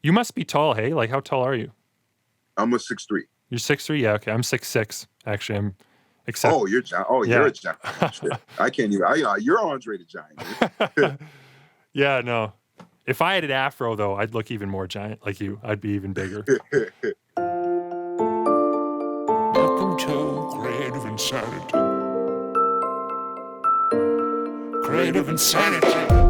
You must be tall, hey? Like, how tall are you? I'm a 6'3". You're 6'3"? Yeah, okay. I'm 6'6". Actually, Oh, you're giant. Oh, yeah. You're a giant. Shit. I can't even. You're Andre the Giant. Yeah, no. If I had an afro, though, I'd look even more giant like you. I'd be even bigger. Welcome to Creative Insanity. Creative Insanity.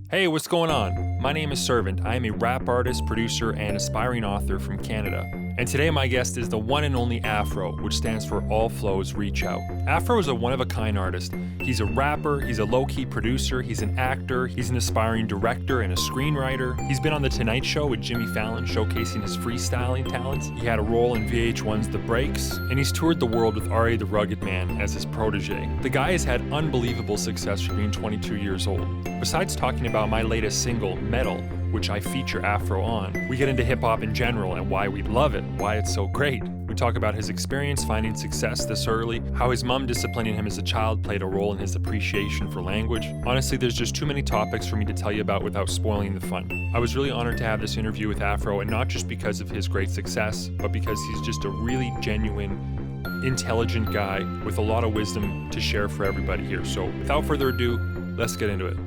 Hey, what's going on? My name is Servant. I am a rap artist, producer, and aspiring author from Canada. And today my guest is the one and only Afro, which stands for All Flows Reach Out. Afro is a one-of-a-kind artist. He's a rapper, he's a low-key producer, he's an actor, he's an aspiring director and a screenwriter. He's been on The Tonight Show with Jimmy Fallon, showcasing his freestyling talents. He had a role in VH1's The Breaks, and he's toured the world with R.A. the Rugged Man as his protege. The guy has had unbelievable success for being 22 years old. Besides talking about my latest single, Metal, which I feature Afro on, we get into hip-hop in general and why we love it, why it's so great. We talk about his experience finding success this early, how his mom disciplining him as a child played a role in his appreciation for language. Honestly, there's just too many topics for me to tell you about without spoiling the fun. I was really honored to have this interview with Afro, and not just because of his great success, but because he's just a really genuine, intelligent guy with a lot of wisdom to share for everybody here. So without further ado, let's get into it.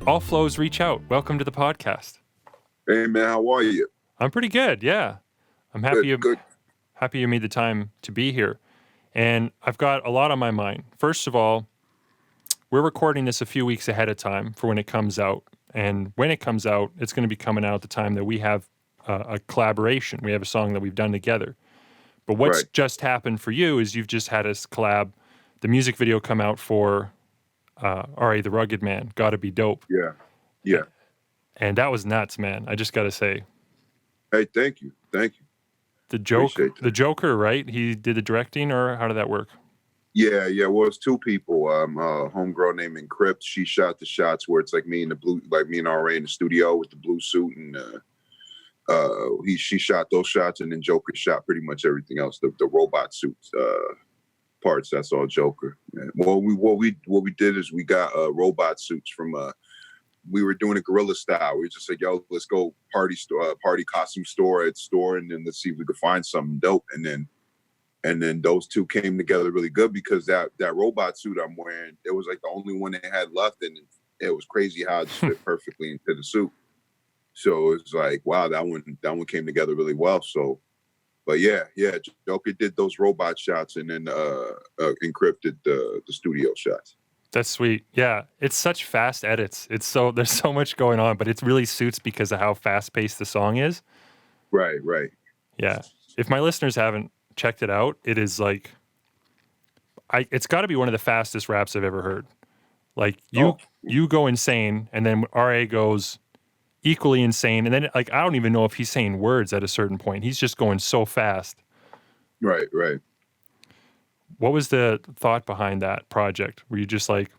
All Flows Reach Out. Welcome to the podcast. Hey man, how are you? I'm pretty good, yeah. I'm happy Good. happy you made the time to be here. And I've got a lot on my mind. First of all, we're recording this a few weeks ahead of time for when it comes out. And when it comes out, it's going to be coming out at the time that we have a collaboration. We have a song that we've done together. But what's just happened for you is you've just had us collab, the music video come out for R.A. the Rugged Man, Gotta Be Dope. Yeah. And that was nuts, man. I just got to say. Hey, thank you. The Joker, right? He did the directing, or how did that work? Yeah. Well, it's two people. A homegirl named Encrypt. She shot the shots where it's like me and R.A. in the studio with the blue suit, and she shot those shots, and then Joker shot pretty much everything else. The robot suits parts. That's all Joker. Yeah. What we did is we got robot suits from we were doing a guerrilla style. We just said, yo, let's go party costume store, and then let's see if we could find something dope. And then those two came together really good, because that robot suit I'm wearing, it was like the only one they had left, and it was crazy how it just fit perfectly into the suit. So it's like, wow, that one came together really well. So, but yeah, Joker did those robot shots, and then Encrypted the studio shots. That's sweet. Yeah, it's such fast edits. There's so much going on, but it really suits because of how fast-paced the song is. Right. Yeah. If my listeners haven't checked it out, it is like, it's got to be one of the fastest raps I've ever heard. Like you go insane, and then R.A. goes equally insane, and then like I don't even know if he's saying words at a certain point. He's just going so fast. Right. What was the thought behind that project? Were you just like,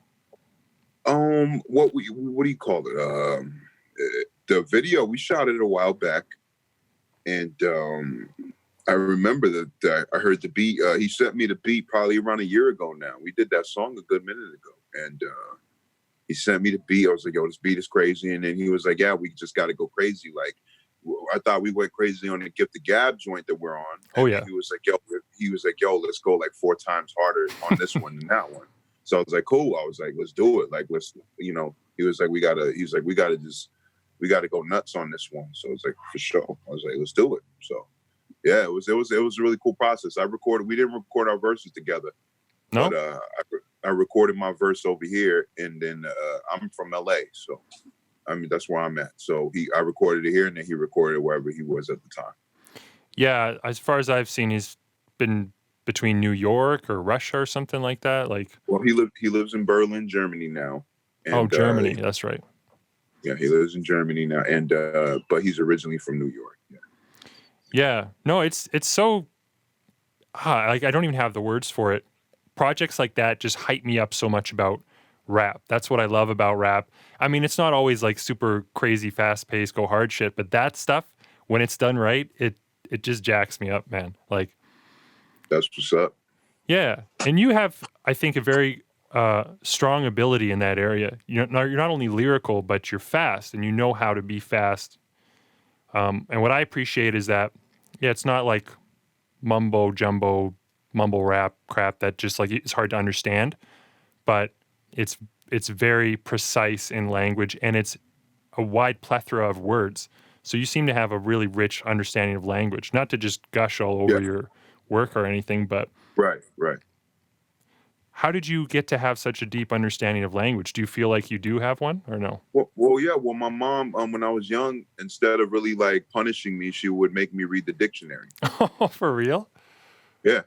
what do you call it? The video, we shot it a while back, and I remember that I heard the beat. He sent me the beat probably around a year ago now. We did that song a good minute ago, and he sent me the beat. I was like, yo, this beat is crazy. And then he was like, yeah, we just got to go crazy. Like, I thought we went crazy on the Gift the Gab joint that we're on. Oh yeah. He was like, yo, let's go like 4 times harder on this one than that one. So I was like, cool. I was like, let's do it. Like, he was like, we gotta go nuts on this one. So I was like, for sure. I was like, let's do it. So yeah, it was a really cool process. We didn't record our verses together. No. But I recorded my verse over here, and then I'm from LA, so I mean that's where I'm at. So I recorded it here, and then he recorded it wherever he was at the time. Yeah, as far as I've seen, he's been between New York or Russia or something like that. Like, well, he lives in Berlin, Germany now. And, Germany, that's right. Yeah, he lives in Germany now, and but he's originally from New York. Yeah. No, it's so like I don't even have the words for it. Projects like that just hype me up so much about rap. That's what I love about rap. I mean, it's not always like super crazy, fast-paced, go hard shit, but that stuff, when it's done right, it just jacks me up, man. Like, that's what's up. Yeah. And you have, I think, a very strong ability in that area. You're not only lyrical, but you're fast, and you know how to be fast. And what I appreciate is that, yeah, it's not like mumbo jumbo, mumble rap crap that just like it's hard to understand, but it's very precise in language, and it's a wide plethora of words. So you seem to have a really rich understanding of language, not to just gush all over Yeah. your work or anything, but Right. how did you get to have such a deep understanding of language? Do you feel like you do have one or no? Well, yeah. Well, my mom, when I was young, instead of really like punishing me, she would make me read the dictionary. Oh, for real? Yeah.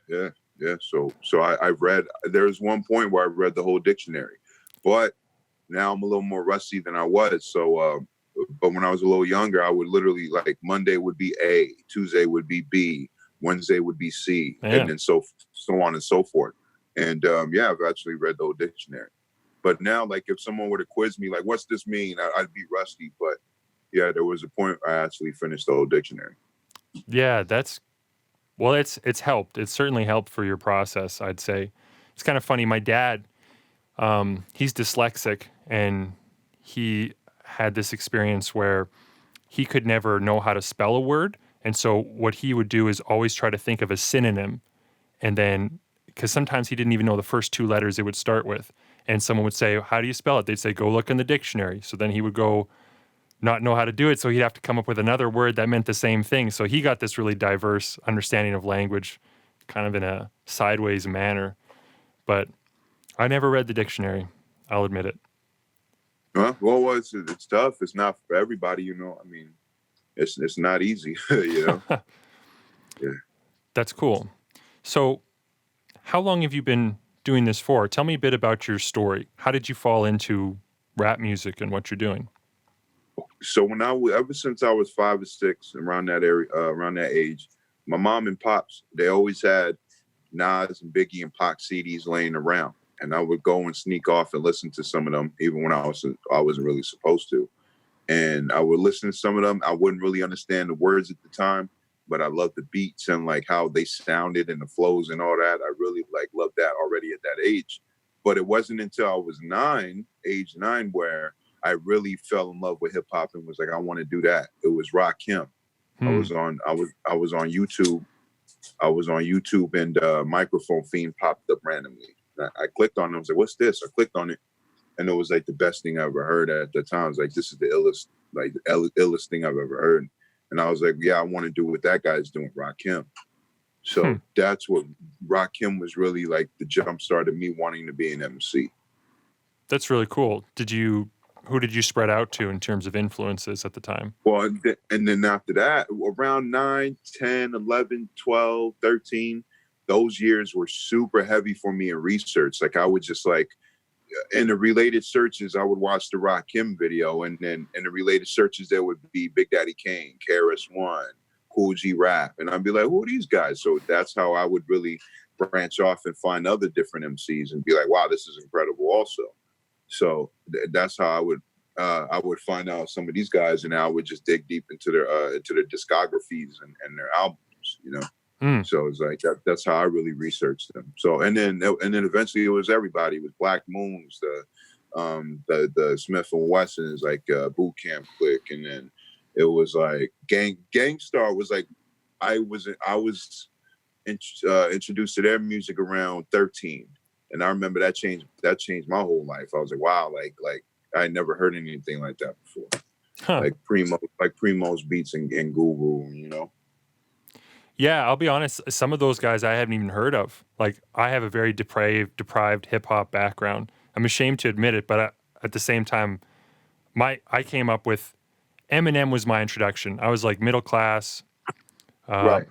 So I've read. There's one point where I read the whole dictionary, but now I'm a little more rusty than I was. So, but when I was a little younger, I would literally like Monday would be A, Tuesday would be B, Wednesday would be C, Man. and then so on and so forth. And yeah, I've actually read the whole dictionary. But now, like, if someone were to quiz me, like, what's this mean? I'd be rusty. But yeah, there was a point I actually finished the whole dictionary. Yeah, it's helped. It's certainly helped for your process, I'd say. It's kind of funny. My dad, he's dyslexic, and he had this experience where he could never know how to spell a word. And so what he would do is always try to think of a synonym. And then, because sometimes he didn't even know the first two letters it would start with. And someone would say, how do you spell it? They'd say, go look in the dictionary. So then he would go not know how to do it. So he'd have to come up with another word that meant the same thing. So he got this really diverse understanding of language, kind of in a sideways manner. But I never read the dictionary. I'll admit it. Well, it's tough. It's not for everybody, you know. I mean, it's not easy, you know. Yeah. That's cool. So how long have you been doing this for? Tell me a bit about your story. How did you fall into rap music and what you're doing? So ever since I was 5 or 6, around that area, around that age, my mom and pops, they always had Nas and Biggie and Pac CDs laying around, and I would go and sneak off and listen to some of them, even when I wasn't really supposed to. And I would listen to some of them. I wouldn't really understand the words at the time, but I loved the beats and like how they sounded and the flows and all that. I really like loved that already at that age. But it wasn't until I was age 9, where I really fell in love with hip hop and was like, I want to do that. It was Rakim. I was on YouTube. I was on YouTube, and Microphone Fiend popped up randomly. I clicked on it. I was like, what's this? I clicked on it, and it was like the best thing I ever heard at the time. I was like, this is the illest thing I've ever heard. And I was like, yeah, I want to do what that guy's doing, Rakim. So that's what Rakim was really like the jump start of me wanting to be an MC. That's really cool. Who did you spread out to in terms of influences at the time? Well, and then after that, around 9, 10, 11, 12, 13, those years were super heavy for me in research. Like I would just like, in the related searches, I would watch the Rakim video, and then in the related searches, there would be Big Daddy Kane, KRS-One, Cool G Rap, and I'd be like, who are these guys? So that's how I would really branch off and find other different MCs and be like, wow, this is incredible also. So that's how I would find out some of these guys, and I would just dig deep into their discographies and their albums, you know. So it's like that's how I really researched them. So and then eventually it was everybody. It was Black Moons, the Smith and Wessons, like Boot Camp Click, and then it was like Gangstar was like I was introduced to their music around 13, and I remember that changed my whole life. I was like, wow, like I never heard anything like that before. Like Primo's beats and Guru, you know. Yeah, I'll be honest. Some of those guys I haven't even heard of. Like, I have a very deprived hip hop background. I'm ashamed to admit it, but at the same time, I came up with Eminem was my introduction. I was like middle class, Right.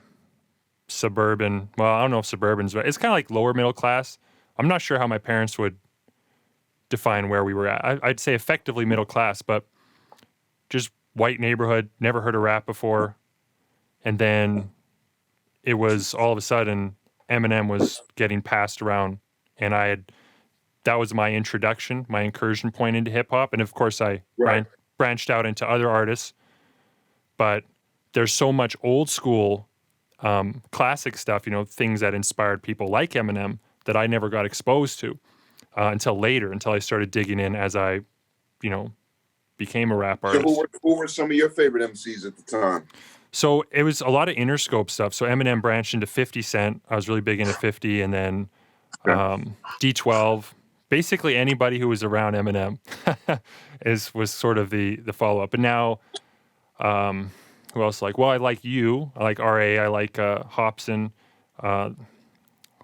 suburban. Well, I don't know if suburban's right. It's kind of like lower middle class. I'm not sure how my parents would define where we were at. I'd say effectively middle class, but just white neighborhood. Never heard of rap before, and then it was all of a sudden Eminem was getting passed around, and that was my introduction, my incursion point into hip hop. And of course I branched out into other artists, but there's so much old school, classic stuff, you know, things that inspired people like Eminem that I never got exposed to. until later, until I started digging in as I, you know, became a rap So artist. who were some of your favorite MCs at the time? So it was a lot of Interscope stuff. So Eminem branched into 50 Cent. I was really big into 50, and then D12. Basically anybody who was around Eminem was sort of the follow up. But now, who else? Like, well, I like you. I like R.A. I like Hobson. Who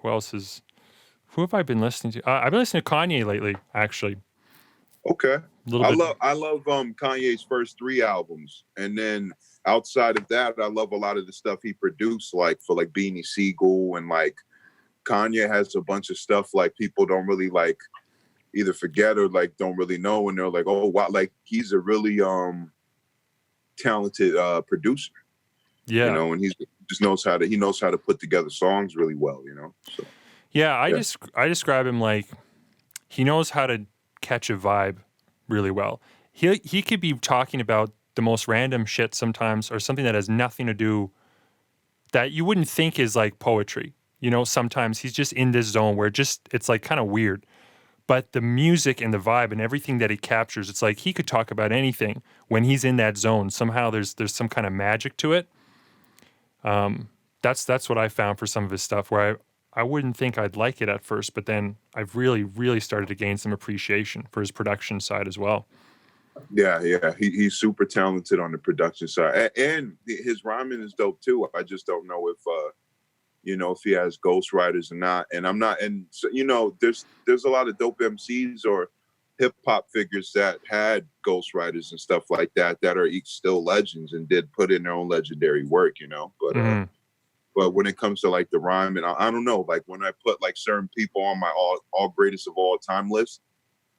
else is? Who have I been listening to? I've been listening to Kanye lately, actually. Okay. A little bit. I love Kanye's first 3 albums, and then outside of that, I love a lot of the stuff he produced, like for like Beanie Siegel, and like Kanye has a bunch of stuff like people don't really like either forget or like don't really know, and they're like, oh wow, like he's a really talented producer, Yeah. you know, and he knows how to put together songs really well, you know. So Yeah, I describe him like he knows how to catch a vibe really well. He could be talking about the most random shit sometimes, or something that has nothing to do, that you wouldn't think is like poetry. You know, sometimes he's just in this zone where it's like kind of weird. But the music and the vibe and everything that he captures, it's like he could talk about anything when he's in that zone. Somehow there's some kind of magic to it. That's what I found for some of his stuff, where I wouldn't think I'd like it at first, but then I've really, really started to gain some appreciation for his production side as well. yeah, he's super talented on the production side, and his rhyming is dope too. I just don't know if you know, if he has ghostwriters or not. And I'm not, and so, you know, there's a lot of dope MCs or hip hop figures that had ghostwriters and stuff like that are each still legends and did put in their own legendary work, you know. But but when it comes to like the rhyme, and I don't know, like when I put like certain people on my all greatest of all time list,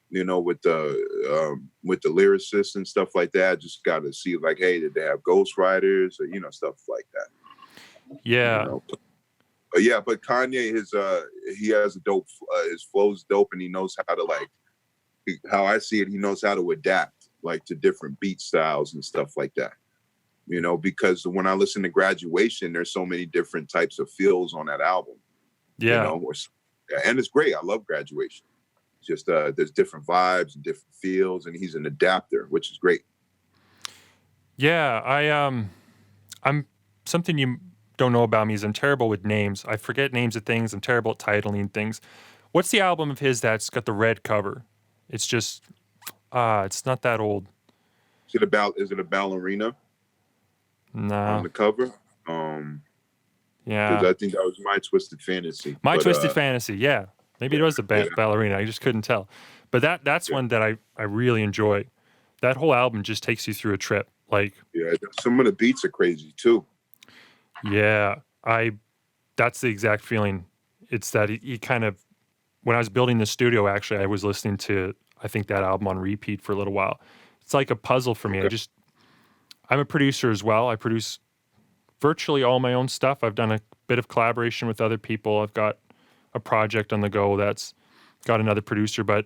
you know, with the lyricists and stuff like that, I just got to see like, hey, did they have ghostwriters or, you know, stuff like that. Yeah. You know? But yeah, but Kanye, he has a dope, his flow's dope, and he knows how to like, how I see it, he knows how to adapt like to different beat styles and stuff like that. You know, because when I listen to Graduation, there's so many different types of feels on that album. Yeah. You know, and it's great. I love Graduation. It's just there's different vibes and different feels, and he's an adapter, which is great. Yeah, I'm something you don't know about me is I'm terrible with names. I forget names of things. I'm terrible at titling things. What's the album of his that's got the red cover? It's just it's not that old. Is it a ballerina? Nah. On the cover? Yeah. Because I think that was My Twisted Fantasy. Twisted Fantasy, yeah. Maybe it was a ballerina. I just couldn't tell. But that's one that I really enjoy. That whole album just takes you through a trip. Like, yeah, some of the beats are crazy too. Yeah, that's the exact feeling. It's that he kind of, when I was building the studio, actually, I was listening to, I think, that album on repeat for a little while. It's like a puzzle for me. Okay. I'm a producer as well. I produce virtually all my own stuff. I've done a bit of collaboration with other people. I've got a project on the go that's got another producer, but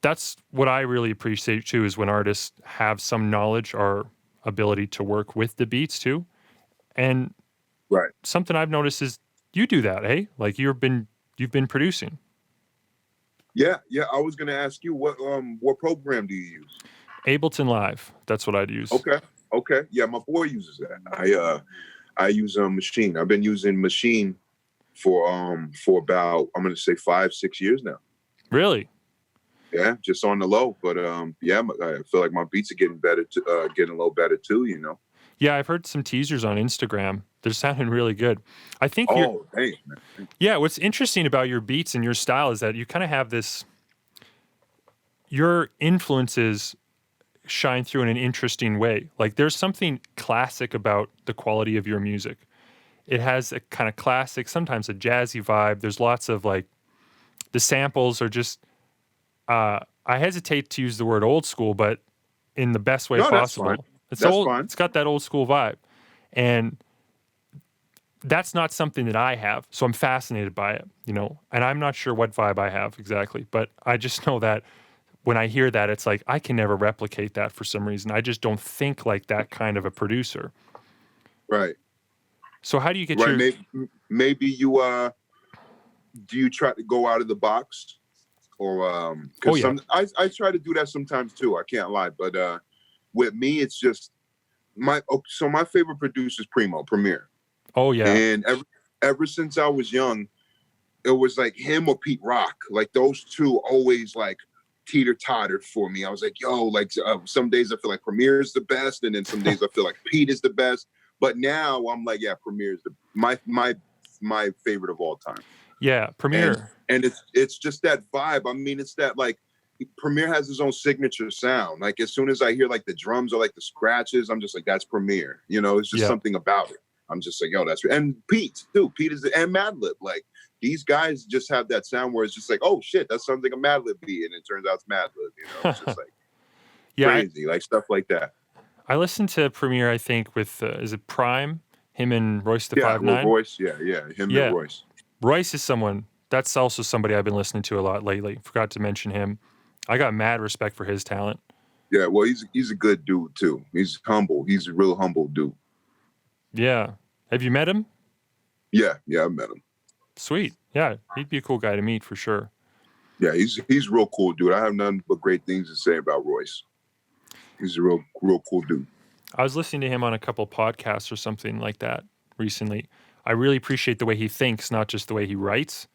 that's what I really appreciate too, is when artists have some knowledge or ability to work with the beats too. And right, something I've noticed is you do that, eh? Like you've been producing. Yeah. I was gonna ask you what program do you use? Ableton Live. That's what I'd use. Okay. Yeah, my boy uses that. I use a Machine. I've been using Machine for about, I'm gonna say 5-6 years now. Really? Yeah, just on the low. But yeah, I feel like my beats are getting better, getting a little better too. You know. Yeah, I've heard some teasers on Instagram. They're sounding really good. I think. Thanks, man. Yeah, what's interesting about your beats and your style is that you kind of have this. Your influences shine through in an interesting way. Like there's something classic about the quality of your music. It has a kind of classic, sometimes a jazzy vibe. There's lots of like, the samples are just. I hesitate to use the word old school, but in the best way possible. That's fine. It's that's old. Fine. It's got that old school vibe, and that's not something that I have. So I'm fascinated by it, you know. And I'm not sure what vibe I have exactly, but I just know that when I hear that, it's like I can never replicate that for some reason. I just don't think like that kind of a producer. Right. So how do you get your? Maybe you do you try to go out of the box? or Oh because yeah. I try to do that sometimes too. I can't lie, but with me, it's just so my favorite producer is Premier, Oh yeah. and ever since I was young, it was like him or Pete Rock. Like those two always like teeter-tottered for me. I was like, yo, like some days I feel like Premier is the best, and then some days I feel like Pete is the best. But now I'm like, yeah, Premier is my favorite of all time. Yeah, Premier. And it's just that vibe. I mean, it's that like Premier has his own signature sound. Like as soon as I hear like the drums or like the scratches, I'm just like, that's Premier. You know, it's just Yeah. something about it. I'm just like, yo, that's and Pete too. Pete is and Madlib. Like these guys just have that sound where it's just like, oh shit, that's something a Madlib be, and it turns out it's Madlib. You know, it's just like Yeah, crazy, like stuff like that. I listened to Premier, I think, with is it Prime? Him and Royce the Yeah, 5'9". Royce. Yeah, him Yeah. and Royce. Royce is someone that's also somebody I've been listening to a lot lately. Forgot to mention him. I got mad respect for his talent. Yeah, well, he's a good dude too. He's humble. He's a real humble dude. Yeah. Have you met him? Yeah, I met him. Sweet. Yeah, he'd be a cool guy to meet for sure. Yeah, he's real cool dude. I have nothing but great things to say about Royce. He's a real cool dude. I was listening to him on a couple podcasts or something like that recently. I really appreciate the way he thinks, not just the way he writes.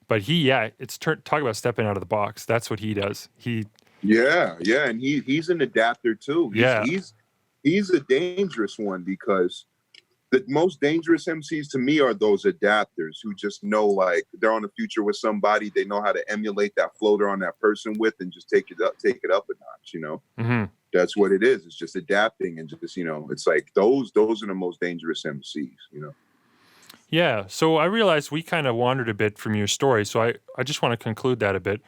But talk about stepping out of the box. That's what he does. Yeah, and he's an adapter too. He's a dangerous one because the most dangerous MCs to me are those adapters who just know like they're on a future with somebody. They know how to emulate that flow they're on that person with and just take it up a notch. You know, That's what it is. It's just adapting and just it's like those are the most dangerous MCs. You know. Yeah. So I realized we kind of wandered a bit from your story. So I just want to conclude that a bit.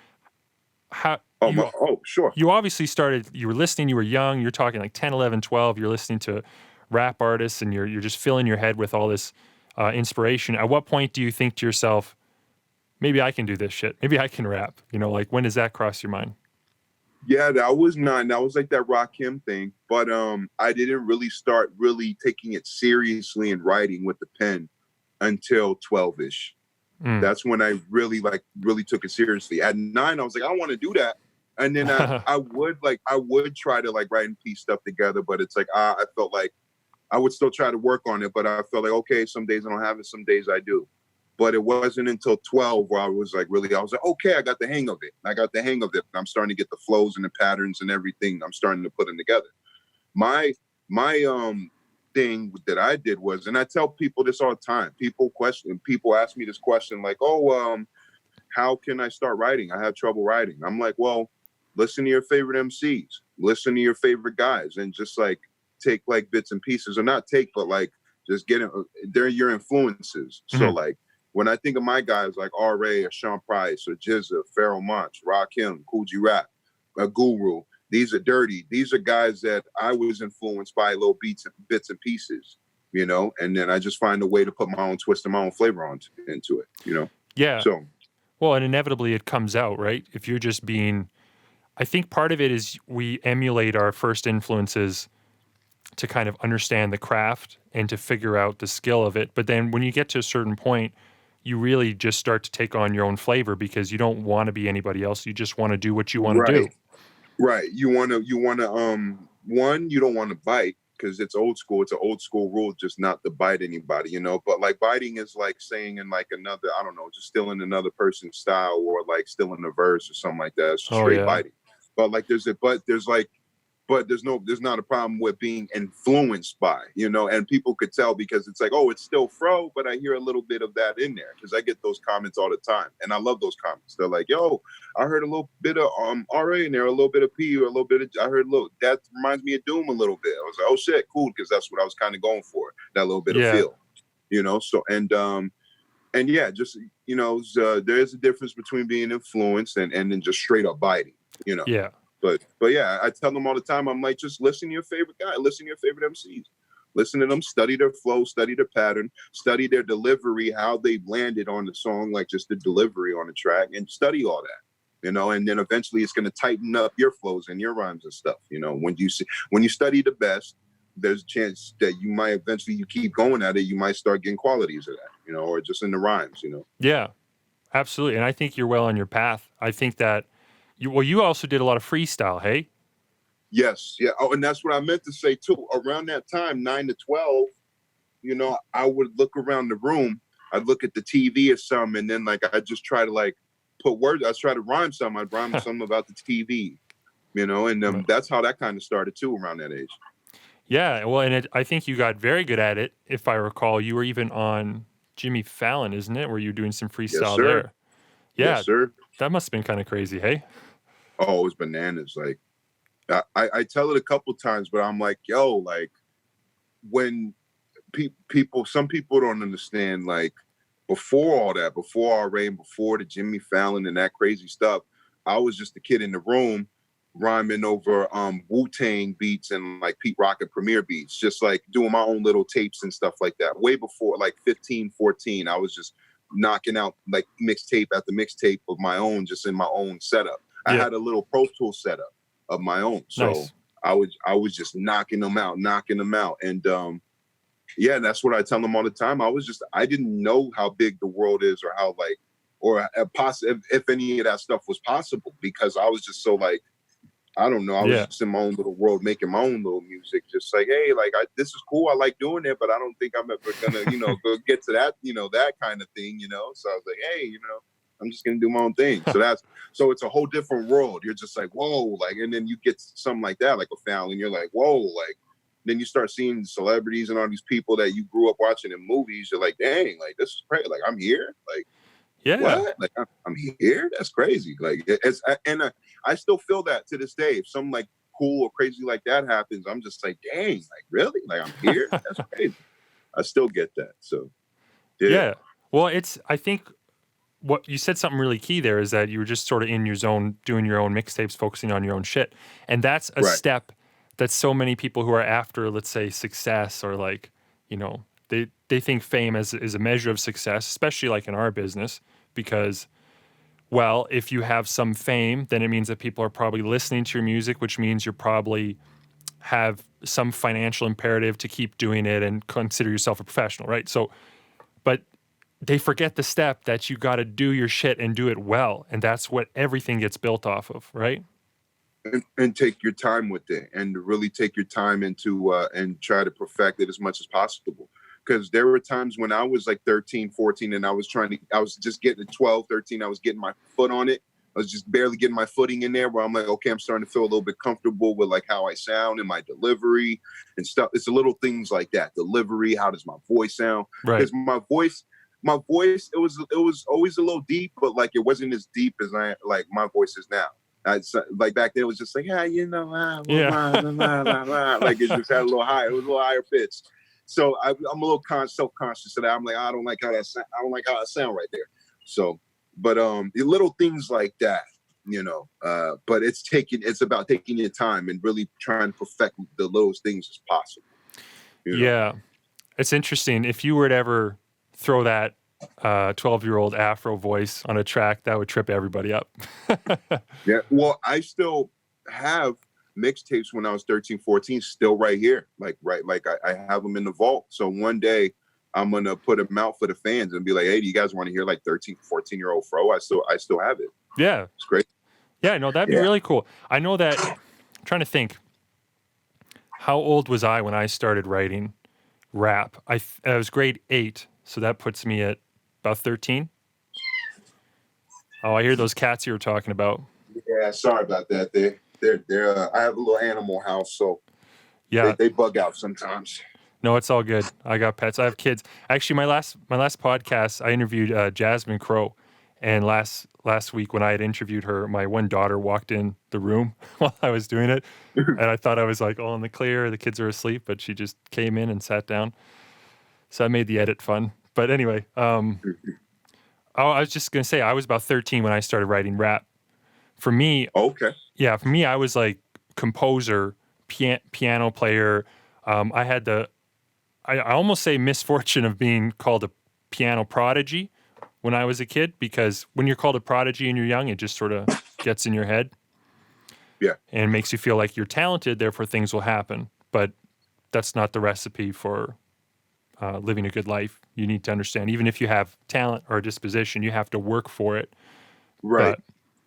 Sure. You obviously you were listening, you were young, you're talking like 10, 11, 12, you're listening to rap artists and you're just filling your head with all this inspiration. At what point do you think to yourself, maybe I can do this shit. Maybe I can rap. Like when does that cross your mind? Yeah, that was like that Rakim thing. But I didn't really start really taking it seriously and writing with the pen until 12-ish. That's when I really took it seriously. At 9, I was like, I don't want to do that. And then I would try to like write and piece stuff together, but it's like I felt like I would still try to work on it, but I felt like, okay, some days I don't have it, some days I do. But it wasn't until 12 where I was like, okay, I got the hang of it. I'm starting to get the flows and the patterns and everything. I'm starting to put them together. My thing that I did was, and I tell people this all the time, people ask me this question like, how can I start writing? I have trouble writing. I'm like, well, listen to your favorite MCs, listen to your favorite guys, and just like take like bits and pieces, or not take, but like just they're your influences. So like when I think of my guys like R.A. or Sean Price or Jizza, Pharoah Monch, Rakim, Kool G Rap, Guru, these are Dirty. These are guys that I was influenced by little bits and pieces, and then I just find a way to put my own twist and my own flavor into it, Yeah. So. Well, and inevitably it comes out, right? If you're just I think part of it is we emulate our first influences to kind of understand the craft and to figure out the skill of it. But then when you get to a certain point, you really just start to take on your own flavor because you don't want to be anybody else. You just want to do what you want to do. Right. You want to, you don't want to bite because it's old school. It's an old school rule just not to bite anybody, but like biting is like saying in like another, I don't know, just stealing another person's style or like stealing a verse or something like that. It's straight biting. But like there's not a problem with being influenced by, and people could tell because it's like, oh, it's still fro, but I hear a little bit of that in there because I get those comments all the time. And I love those comments. They're like, yo, I heard a little bit of RA in there, a little bit of P or a little bit of, I heard that reminds me of Doom a little bit. I was like, oh shit, cool. Because that's what I was kind of going for, that little bit of feel, so, and yeah, just, there is a difference between being influenced and then just straight up biting, Yeah. But yeah, I tell them all the time, I'm like, just listen to your favorite guy, listen to your favorite MCs. Listen to them, study their flow, study their pattern, study their delivery, how they landed on the song, like just the delivery on the track, and study all that, and then eventually it's going to tighten up your flows and your rhymes and stuff. When you study the best, there's a chance that you might eventually, you keep going at it, you might start getting qualities of that, or just in the rhymes, Yeah. Absolutely. And I think you're well on your path. I think that you also did a lot of freestyle, hey? Yes, yeah. Oh, and that's what I meant to say too. Around that time, 9 to 12, I would look around the room. I'd look at the TV or something, and then like I just try to like put words. I try to rhyme something. I'd rhyme something about the TV, and Right. that's how that kind of started too around that age. Yeah, well, and I think you got very good at it. If I recall, you were even on Jimmy Fallon, isn't it? Where you were doing some Yes, freestyle sir. there. Yes, Yeah, sir. that must have been kind of crazy, hey? Oh, it was bananas. Like I tell it a couple times, but I'm like, yo, like when some people don't understand, like before all that, before our reign, before the Jimmy Fallon and that crazy stuff, I was just a kid in the room rhyming over Wu-Tang beats and like Pete Rock and Premier beats, just like doing my own little tapes and stuff like that. Way before like 15, 14, I was just knocking out like mixtape after mixtape of my own, just in my own setup. I Yeah, had a little Pro Tool setup of my own. So nice. I was just knocking them out. And yeah, that's what I tell them all the time. I didn't know how big the world is or how like, or if any of that stuff was possible, because I was just so like, I don't know. I was Yeah, just in my own little world, making my own little music. Just like, hey, like this is cool. I like doing it, but I don't think I'm ever gonna, go get to that, that kind of thing. So I was like, hey, I'm just gonna do my own thing. So it's a whole different world. You're just like, whoa, like, and then you get something like that, like a Fallon. You're like, whoa, like. Then you start seeing celebrities and all these people that you grew up watching in movies. You're like, dang, like this is crazy. Like I'm here. Like yeah, what? Like I'm here. That's crazy. Like I still feel that to this day. If something like cool or crazy like that happens, I'm just like, dang, like really? Like I'm here. That's crazy. I still get that. So yeah, yeah. Well, I think what you said something really key there is that you were just sort of in your zone, doing your own mixtapes, focusing on your own shit. And that's a right. step that so many people who are after, let's say, success or like, they think fame is a measure of success, especially like in our business, because, well, if you have some fame, then it means that people are probably listening to your music, which means you're probably have some financial imperative to keep doing it and consider yourself a professional, right? So, but they forget the step that you got to do your shit and do it well. And that's what everything gets built off of, right? And take your time with it, and really take your time into and try to perfect it as much as possible. Because there were times when I was like 13, 14, and I was just getting to 12, 13. I was getting my foot on it. I was just barely getting my footing in there, where I'm like, okay, I'm starting to feel a little bit comfortable with like how I sound and my delivery and stuff. It's the little things like that. Delivery, how does my voice sound? Right. Because my voice, it was always a little deep, but like it wasn't as deep as my voice is now. Like back then, it was just like, Yeah. like it just had a little higher. It was a little higher pitch. So I'm a little self-conscious of that. I'm like, I don't like how that sound. I don't like how I sound right there. So, but the little things like that, but it's about taking your time and really trying to perfect the little things as possible. Yeah. It's interesting. If you were to ever throw that 12-year-old Afro voice on a track, that would trip everybody up. Yeah. Well, I still have mixtapes when I was 13, 14, still right here. Like I have them in the vault. So one day I'm gonna put them out for the fans and be like, hey, do you guys want to hear like 13, 14-year-old Fro? I still have it. Yeah. It's great. Yeah, no, that'd be Yeah. really cool. I know that, I'm trying to think, how old was I when I started writing rap? I was grade 8, so that puts me at about 13. Oh, I hear those cats you were talking about. Yeah. Sorry about that. They're I have a little animal house, so Yeah, they bug out sometimes. no, it's all good. I got pets. I have kids. Actually, my last podcast, I interviewed Jasmine Crow, and last week when I had interviewed her, my one daughter walked in the room while I was doing it, and I thought I was like all in the clear. The kids are asleep, but she just came in and sat down. So I made the edit fun. But anyway, I was just gonna say I was about 13 when I started writing rap. For me, Okay. yeah, for me, I was like composer, piano player. I had I almost say misfortune of being called a piano prodigy when I was a kid, because when you're called a prodigy and you're young, it just sort of gets in your head Yeah. and makes you feel like you're talented, therefore things will happen. But that's not the recipe for living a good life. You need to understand, even if you have talent or a disposition, you have to work for it. Right. But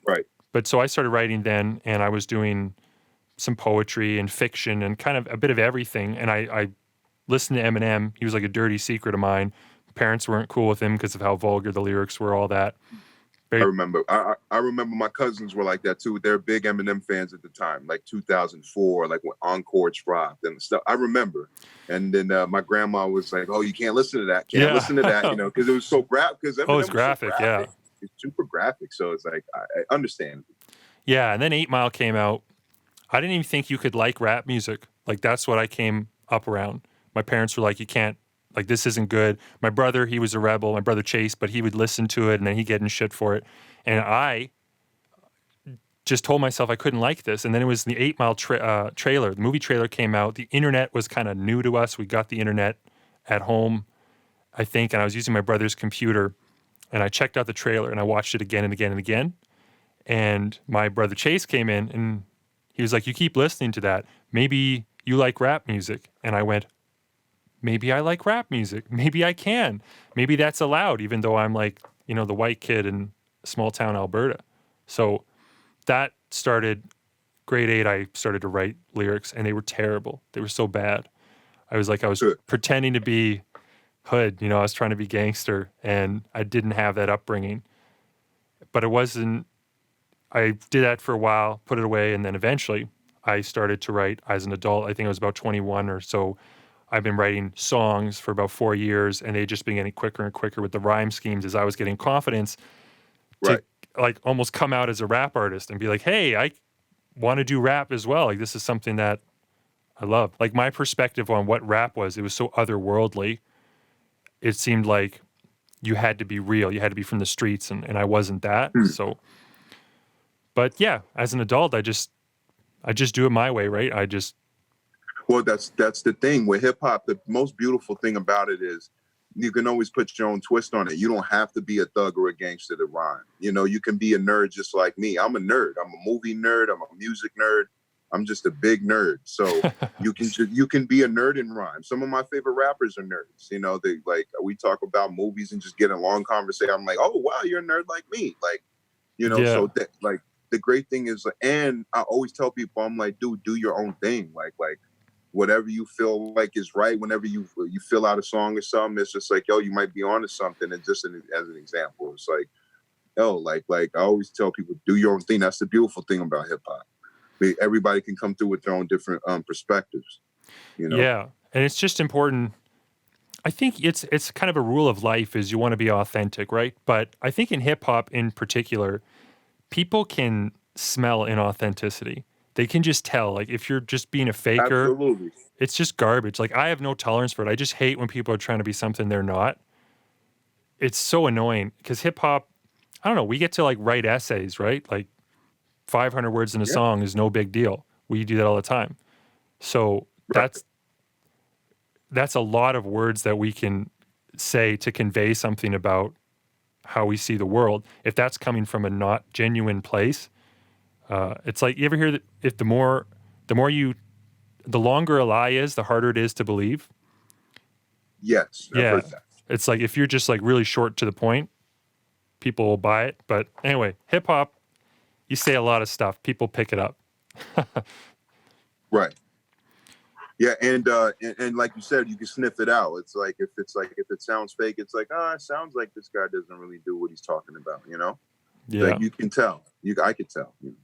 Right. but so I started writing then, and I was doing some poetry and fiction and kind of a bit of everything. And I listened to Eminem. He was like a dirty secret of mine. Parents weren't cool with him because of how vulgar the lyrics were, all that. I Very, remember. I remember my cousins were like that too. They're big Eminem fans at the time, like 2004, like when Encore's dropped and stuff. I remember. And then my grandma was like, "Oh, you can't listen to that. Can't yeah. listen to that." You know, because it was so graphic. Because Oh, it's Eminem was so graphic, yeah. graphic. It's super graphic. So it's like I understand. Yeah, and then 8 Mile came out. I didn't even think you could like rap music. Like, that's what I came up around. My parents were like, you can't, like, this isn't good. My brother, he was a rebel, my brother Chase, but he would listen to it and then he'd get in shit for it. And I just told myself I couldn't like this. And then it was the 8 Mile trailer. The movie trailer came out. The internet was kind of new to us. We got the internet at home, I think, and I was using my brother's computer. And I checked out the trailer and I watched it again and again and again. And my brother Chase came in and he was like, you keep listening to that. Maybe you like rap music. And I went, maybe I like rap music. Maybe I can. Maybe that's allowed, even though I'm like, you know, the white kid in small town Alberta. So that started grade 8. I started to write lyrics and they were terrible. They were so bad. I was pretending to be hood. You know, I was trying to be gangster and I didn't have that upbringing. But it wasn't. I did that for a while, put it away, and then eventually I started to write as an adult. I think I was about 21 or so. I've been writing songs for about 4 years, and they've just been getting quicker and quicker with the rhyme schemes as I was getting confidence to like almost come out as a rap artist and be like, hey, I want to do rap as well. Like, this is something that I love. Like, my perspective on what rap was, it was so otherworldly. It seemed like you had to be real. You had to be from the streets, and I wasn't that. So... But yeah, as an adult, I just do it my way, right? Well, that's the thing with hip hop. The most beautiful thing about it is you can always put your own twist on it. You don't have to be a thug or a gangster to rhyme. You know, you can be a nerd just like me. I'm a nerd. I'm a movie nerd. I'm a music nerd. I'm just a big nerd. So you can be a nerd and rhyme. Some of my favorite rappers are nerds. You know, they like we talk about movies and just get a long conversation. I'm like, oh wow, you're a nerd like me. Like, you know, so that like. The great thing is, and I always tell people, I'm like, dude, do your own thing. Like whatever you feel like is right. Whenever you fill out a song or something, it's just like, yo, you might be onto something. And just as an example, it's like, yo, like I always tell people, do your own thing. That's the beautiful thing about hip hop. Everybody can come through with their own different perspectives. You know? Yeah, and it's just important. I think it's kind of a rule of life is you want to be authentic, right? But I think in hip hop in particular, people can smell inauthenticity. They can just tell. Like, if you're just being a faker, absolutely, it's just garbage. Like, I have no tolerance for it. I just hate when people are trying to be something they're not. It's so annoying because hip hop, I don't know, we get to like write essays, right? Like 500 words in a song is no big deal. We do that all the time. So that's a lot of words that we can say to convey something about how we see the world. If that's coming from a not genuine place, it's like, you ever hear that if the longer a lie is, the harder it is to believe. Yes. I've heard that. It's like, if you're just like really short to the point, people will buy it. But anyway, hip hop, you say a lot of stuff, people pick it up. Right. Yeah, and like you said, you can sniff it out. It's like if it sounds fake, it's like, it sounds like this guy doesn't really do what he's talking about, you know? Yeah. Like you can tell. I could tell. You know?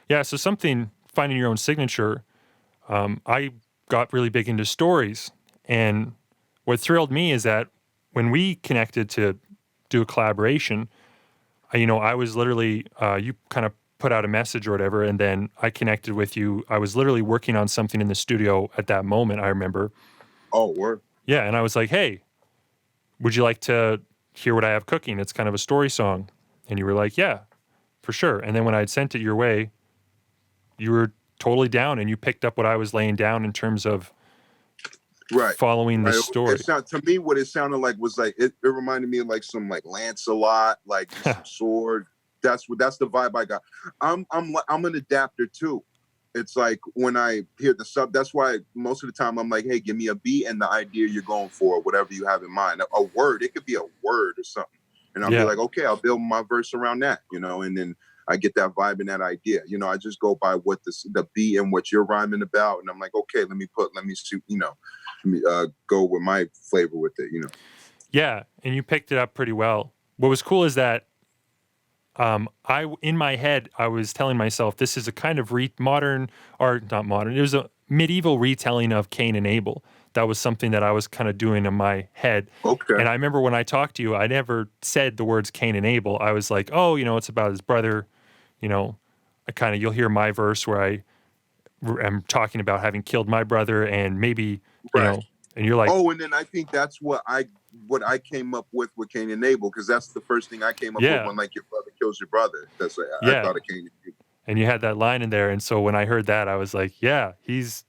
Yeah, so finding your own signature, I got really big into stories. And what thrilled me is that when we connected to do a collaboration, I was literally, you kind of put out a message or whatever, and then I connected with you. I was literally working on something in the studio at that moment, I remember. Oh, word. Yeah, and I was like, hey, would you like to hear what I have cooking? It's kind of a story song. And you were like, yeah, for sure. And then when I had sent it your way, you were totally down and you picked up what I was laying down in terms of following the story. To me, what it sounded like was like, it reminded me of like some like Lancelot, like some sword. That's the vibe I got. I'm an adapter too. It's like when I hear the sub, that's why most of the time I'm like, hey, give me a beat and the idea you're going for, whatever you have in mind. A word, it could be a word or something. And I'll be like, okay, I'll build my verse around that, and then I get that vibe and that idea. I just go by what the beat and what you're rhyming about. And I'm like, okay, let me shoot, let me go with my flavor with it, Yeah, and you picked it up pretty well. What was cool is that in my head, I was telling myself this is a kind of modern, or not modern. It was a medieval retelling of Cain and Abel. That was something that I was kind of doing in my head. Okay. And I remember when I talked to you, I never said the words Cain and Abel. I was like, oh, it's about his brother. You'll hear my verse where I am talking about having killed my brother, and maybe, right. And you're like, oh, and then I think that's what I came up with Cain and Abel, because that's the first thing I came up with when, like, your brother kills your brother. That's like, I thought of Cain and Abel. And you had that line in there, and so when I heard that, I was like, yeah, he's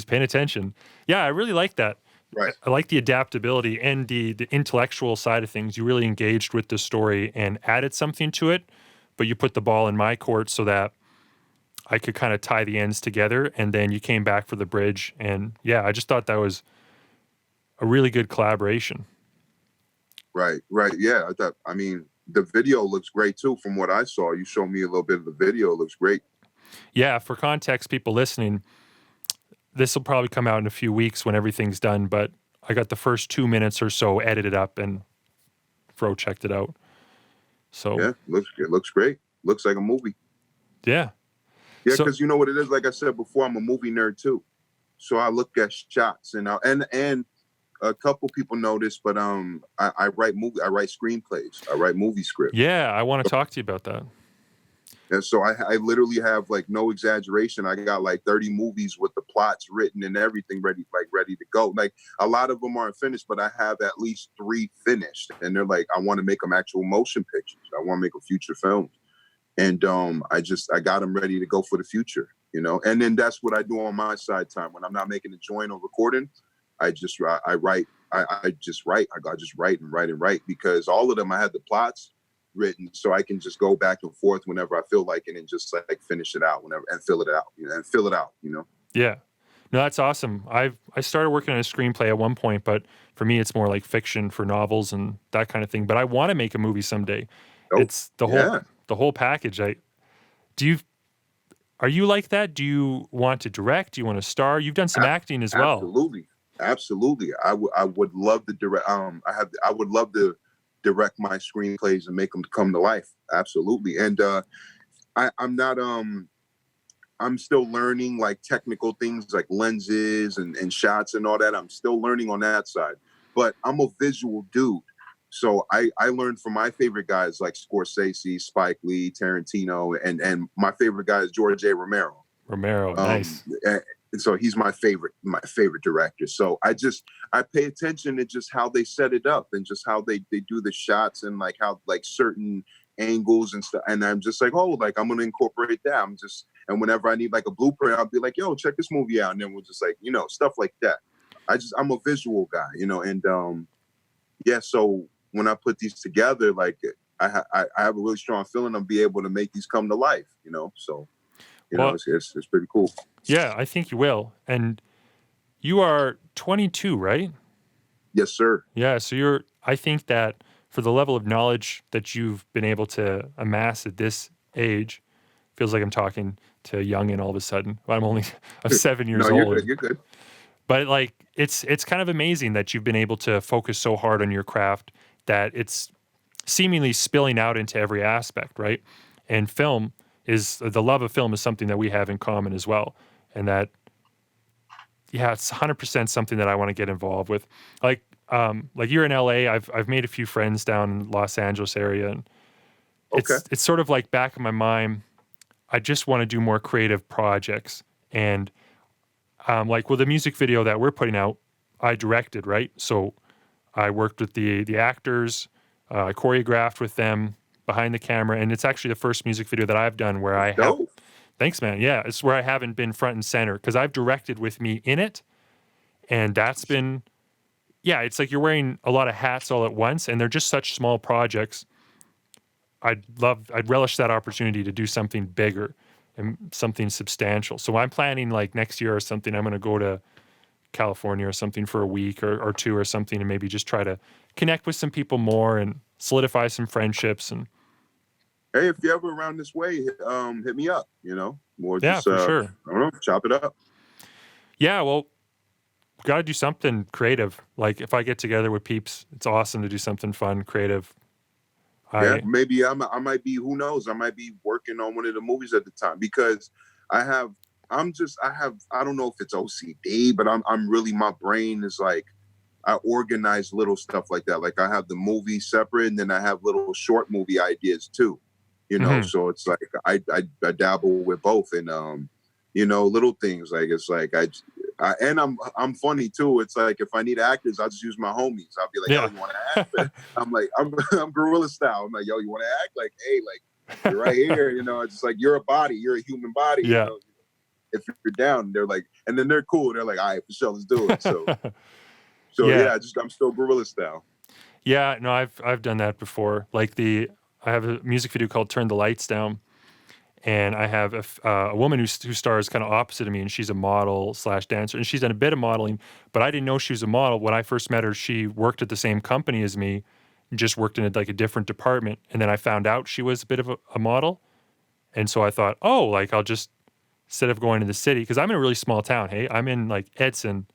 paying attention. Yeah, I really like that. Right. I like the adaptability and the intellectual side of things. You really engaged with the story and added something to it, but you put the ball in my court so that I could kind of tie the ends together, and then you came back for the bridge. And yeah, I just thought that was a really good collaboration. Right. Yeah, the video looks great too. From what I saw, you showed me a little bit of the video. It looks great. Yeah, for context, people listening, this will probably come out in a few weeks when everything's done, but I got the first 2 minutes or so edited up, and Fro checked it out. So yeah, looks great. Looks like a movie. Yeah. Yeah, because you know what it is. Like I said before, I'm a movie nerd too, so I look at shots and a couple people know this, but I write screenplays. I write movie scripts. Yeah, I want to talk to you about that. And so I literally have, like, no exaggeration, I got like 30 movies with the plots written and everything ready to go. Like, a lot of them aren't finished, but I have at least 3 finished, and they're like, I want to make them actual motion pictures. I want to make a feature film. And I got them ready to go for the future, and then that's what I do on my side time when I'm not making a joint or recording. I just write. I just write. I just write and write because all of them I had the plots written, so I can just go back and forth whenever I feel like it and just like finish it out whenever and fill it out. Yeah, no, that's awesome. I started working on a screenplay at one point, but for me, it's more like fiction for novels and that kind of thing. But I want to make a movie someday. Oh, it's the whole package. Are you like that? Do you want to direct? Do you want to star? You've done some acting as well. Absolutely. I would love to direct. I would love to direct my screenplays and make them come to life. Absolutely. And I'm not. I'm still learning, like, technical things like lenses and shots and all that. I'm still learning on that side. But I'm a visual dude. So I learned from my favorite guys like Scorsese, Spike Lee, Tarantino, and my favorite guy is George A. Romero. Nice. And so he's my favorite director. So I pay attention to just how they set it up and just how they do the shots and like how, like, certain angles and stuff. And I'm just like, oh, like, I'm going to incorporate that. And whenever I need like a blueprint, I'll be like, yo, check this movie out. And then we'll just, like, stuff like that. I'm a visual guy, and yeah. So when I put these together, like, I have a really strong feeling I'll be able to make these come to life, So, it's pretty cool. Yeah, I think you will. And you are 22, right? Yes, sir. Yeah, so I think that for the level of knowledge that you've been able to amass at this age, feels like I'm talking to a youngin' all of a sudden. I'm 7 years old. You're good. But, like, it's kind of amazing that you've been able to focus so hard on your craft that it's seemingly spilling out into every aspect, right? And the love of film is something that we have in common as well. And that, yeah, it's 100% something that I want to get involved with. Like you're in LA, I've made a few friends down in Los Angeles area, and it's sort of like back in my mind, I just want to do more creative projects. And the music video that we're putting out, I directed, right? So I worked with the actors, I choreographed with them behind the camera, and it's actually the first music video that I've done where I have. Thanks, man. Yeah, it's where I haven't been front and center because I've directed with me in it, and that's been, yeah, it's like you're wearing a lot of hats all at once, and they're just such small projects. I'd relish that opportunity to do something bigger, and something substantial. So I'm planning like next year or something, I'm going to go to California or something for a week or two or something, and maybe just try to connect with some people more and solidify some friendships. And Hey, if you're ever around this way, hit me up, or yeah, just, for sure. I don't know, chop it up. Yeah, well, got to do something creative. Like if I get together with peeps, it's awesome to do something fun, creative. Yeah, maybe I might be, who knows? I might be working on one of the movies at the time because I don't know if it's OCD, but I'm really, my brain is like, I organize little stuff like that. Like I have the movie separate, and then I have little short movie ideas too, so it's like, I dabble with both, and, little things like, it's like, and I'm funny too. It's like if I need actors, I'll just use my homies. I'll be like, yo, you want to act? I'm like, I'm gorilla style. I'm like, yo, you want to act? Like, hey, like you're right here. It's just like you're a body, you're a human body. Yeah. If you're down, they're like, and then they're cool. They're like, all right, for sure, let's do it. So Yeah. I'm still gorilla style. Yeah, no, I've done that before. Like I have a music video called "Turn the Lights Down," and I have a woman who stars kind of opposite of me, and she's a model / dancer, and she's done a bit of modeling, but I didn't know she was a model. When I first met her, she worked at the same company as me, just worked in like a different department, and then I found out she was a bit of a model, and so I thought, oh, like I'll just, instead of going to the city, because I'm in a really small town. Hey, I'm in like Edson,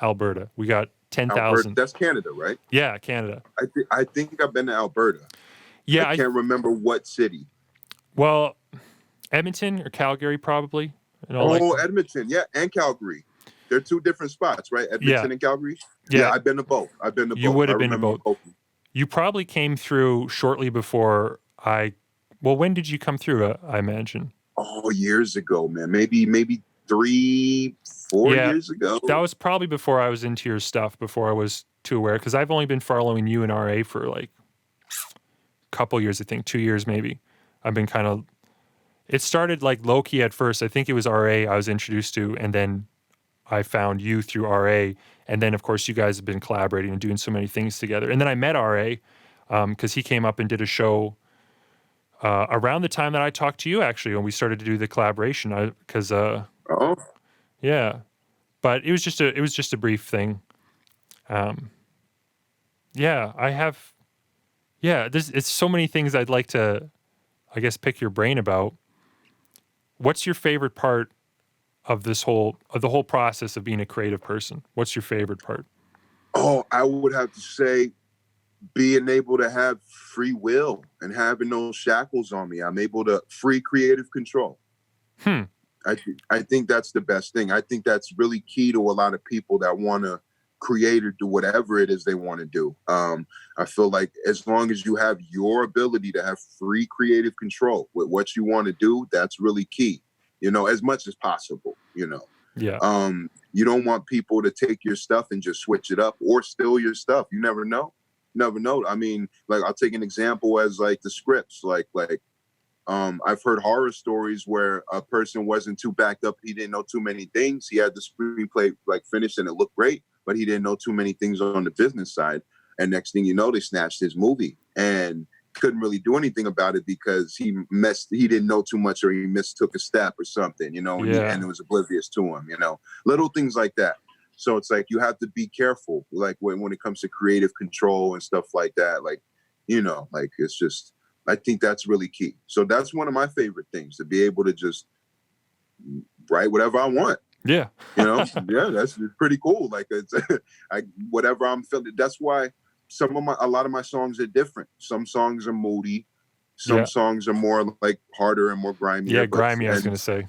Alberta. We got 10,000. That's Canada, right? Yeah, Canada. I think I've been to Alberta. Yeah, I can't remember what city. Well, Edmonton or Calgary, probably. Edmonton, yeah, and Calgary. They're two different spots, right? Edmonton and Calgary. Yeah, I've been to both. You would have been to both. You probably came through shortly before Well, when did you come through? I imagine. Oh, years ago, man. Maybe 3-4 years ago. That was probably before I was into your stuff. Before I was too aware, because I've only been following you and RA for like a couple years. I think 2 years maybe. I've been kind of. It started like low key at first. I think it was RA I was introduced to, and then I found you through RA, and then of course you guys have been collaborating and doing so many things together. And then I met RA because he came up and did a show around the time that I talked to you, actually, when we started to do the collaboration. Yeah, but it was just a brief thing. It's so many things I'd like to, I guess, pick your brain about. What's your favorite part of the whole process of being a creative person? What's your favorite part? Oh, I would have to say being able to have free will and having those shackles on me. I'm able to free creative control. I think that's the best thing. I think that's really key to a lot of people that want to create or do whatever it is they want to do. I feel like as long as you have your ability to have free creative control with what you want to do, that's really key, as much as possible, Yeah. You don't want people to take your stuff and just switch it up or steal your stuff. You never know. I mean, like, I'll take an example as like the scripts, I've heard horror stories where a person wasn't too backed up. He didn't know too many things. He had the screenplay finished and it looked great, but he didn't know too many things on the business side. And next thing you know, they snatched his movie and couldn't really do anything about it because he didn't know too much, or he mistook a step or something, and it was oblivious to him, little things like that. So it's like, you have to be careful, like when it comes to creative control and stuff like that, it's just, I think that's really key. So that's one of my favorite things, to be able to just write whatever I want. Yeah. Yeah, that's pretty cool. Like, it's whatever I'm feeling. That's why a lot of my songs are different. Some songs are moody. Some songs are more like harder and more grimy. Yeah, grimy, I was going to say.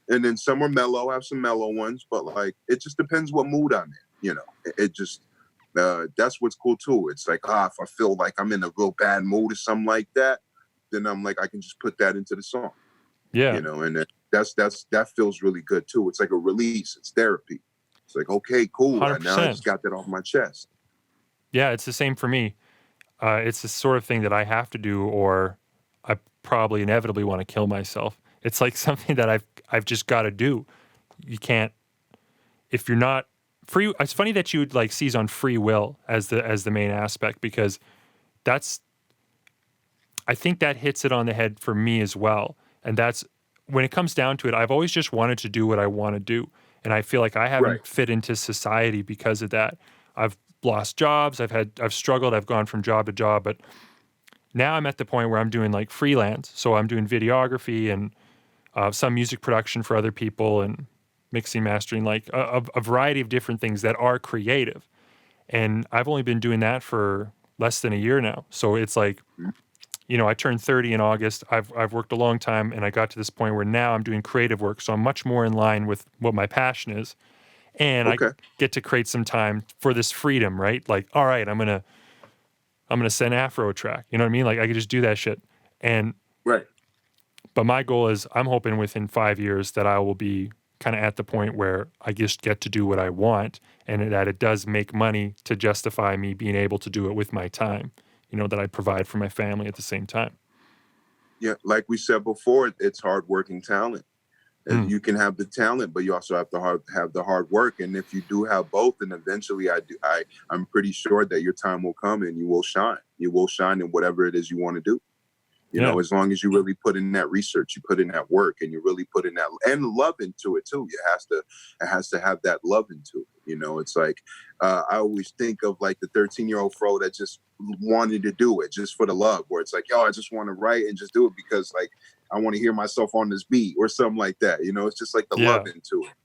And then some are mellow, have some mellow ones, but like, it just depends what mood I'm in, It just, that's what's cool too. It's like, if I feel like I'm in a real bad mood or something like that, then I'm like, I can just put that into the song. Yeah. And that feels really good too. It's like a release. It's therapy. It's like, okay, cool. 100%. Now I just got that off my chest. Yeah, it's the same for me. It's the sort of thing that I have to do, or I probably inevitably want to kill myself. It's like something that I've just got to do. You can't, if you're not free. It's funny that you would like seize on free will as the main aspect, because I think that hits it on the head for me as well. And that's when it comes down to it, I've always just wanted to do what I want to do. And I feel like I Right. haven't fit into society because of that. I've lost jobs. I've struggled. I've gone from job to job, but now I'm at the point where I'm doing like freelance. So I'm doing videography and some music production for other people and mixing, mastering, like a variety of different things that are creative. And I've only been doing that for less than a year now. So it's like, Mhm. I turned 30 in August. I've worked a long time, and I got to this point where now I'm doing creative work. So I'm much more in line with what my passion is, and I Okay. get to create some time for this freedom, right? Like, all right, I'm gonna send Afro a track. You know what I mean? Like I could just do that shit. And Right. but my goal is I'm hoping within 5 years that I will be kind of at the point where I just get to do what I want, and that it does make money to justify me being able to do it with my time. That I provide for my family at the same time. Yeah. Like we said before, it's hardworking talent. Mm, You can have the talent, but you also have to have the hard work. And if you do have both, then eventually I'm pretty sure that your time will come and you will shine. You will shine in whatever it is you want to do. yeah, As long as you really put in that research, you put in that work, and you really put in that and love into it too. It has to have that love into it. It's like I always think of like the 13-year-old fro that just wanted to do it just for the love, where it's like, yo, I just want to write and just do it because like I want to hear myself on this beat or something like that. It's just like the yeah, love into it,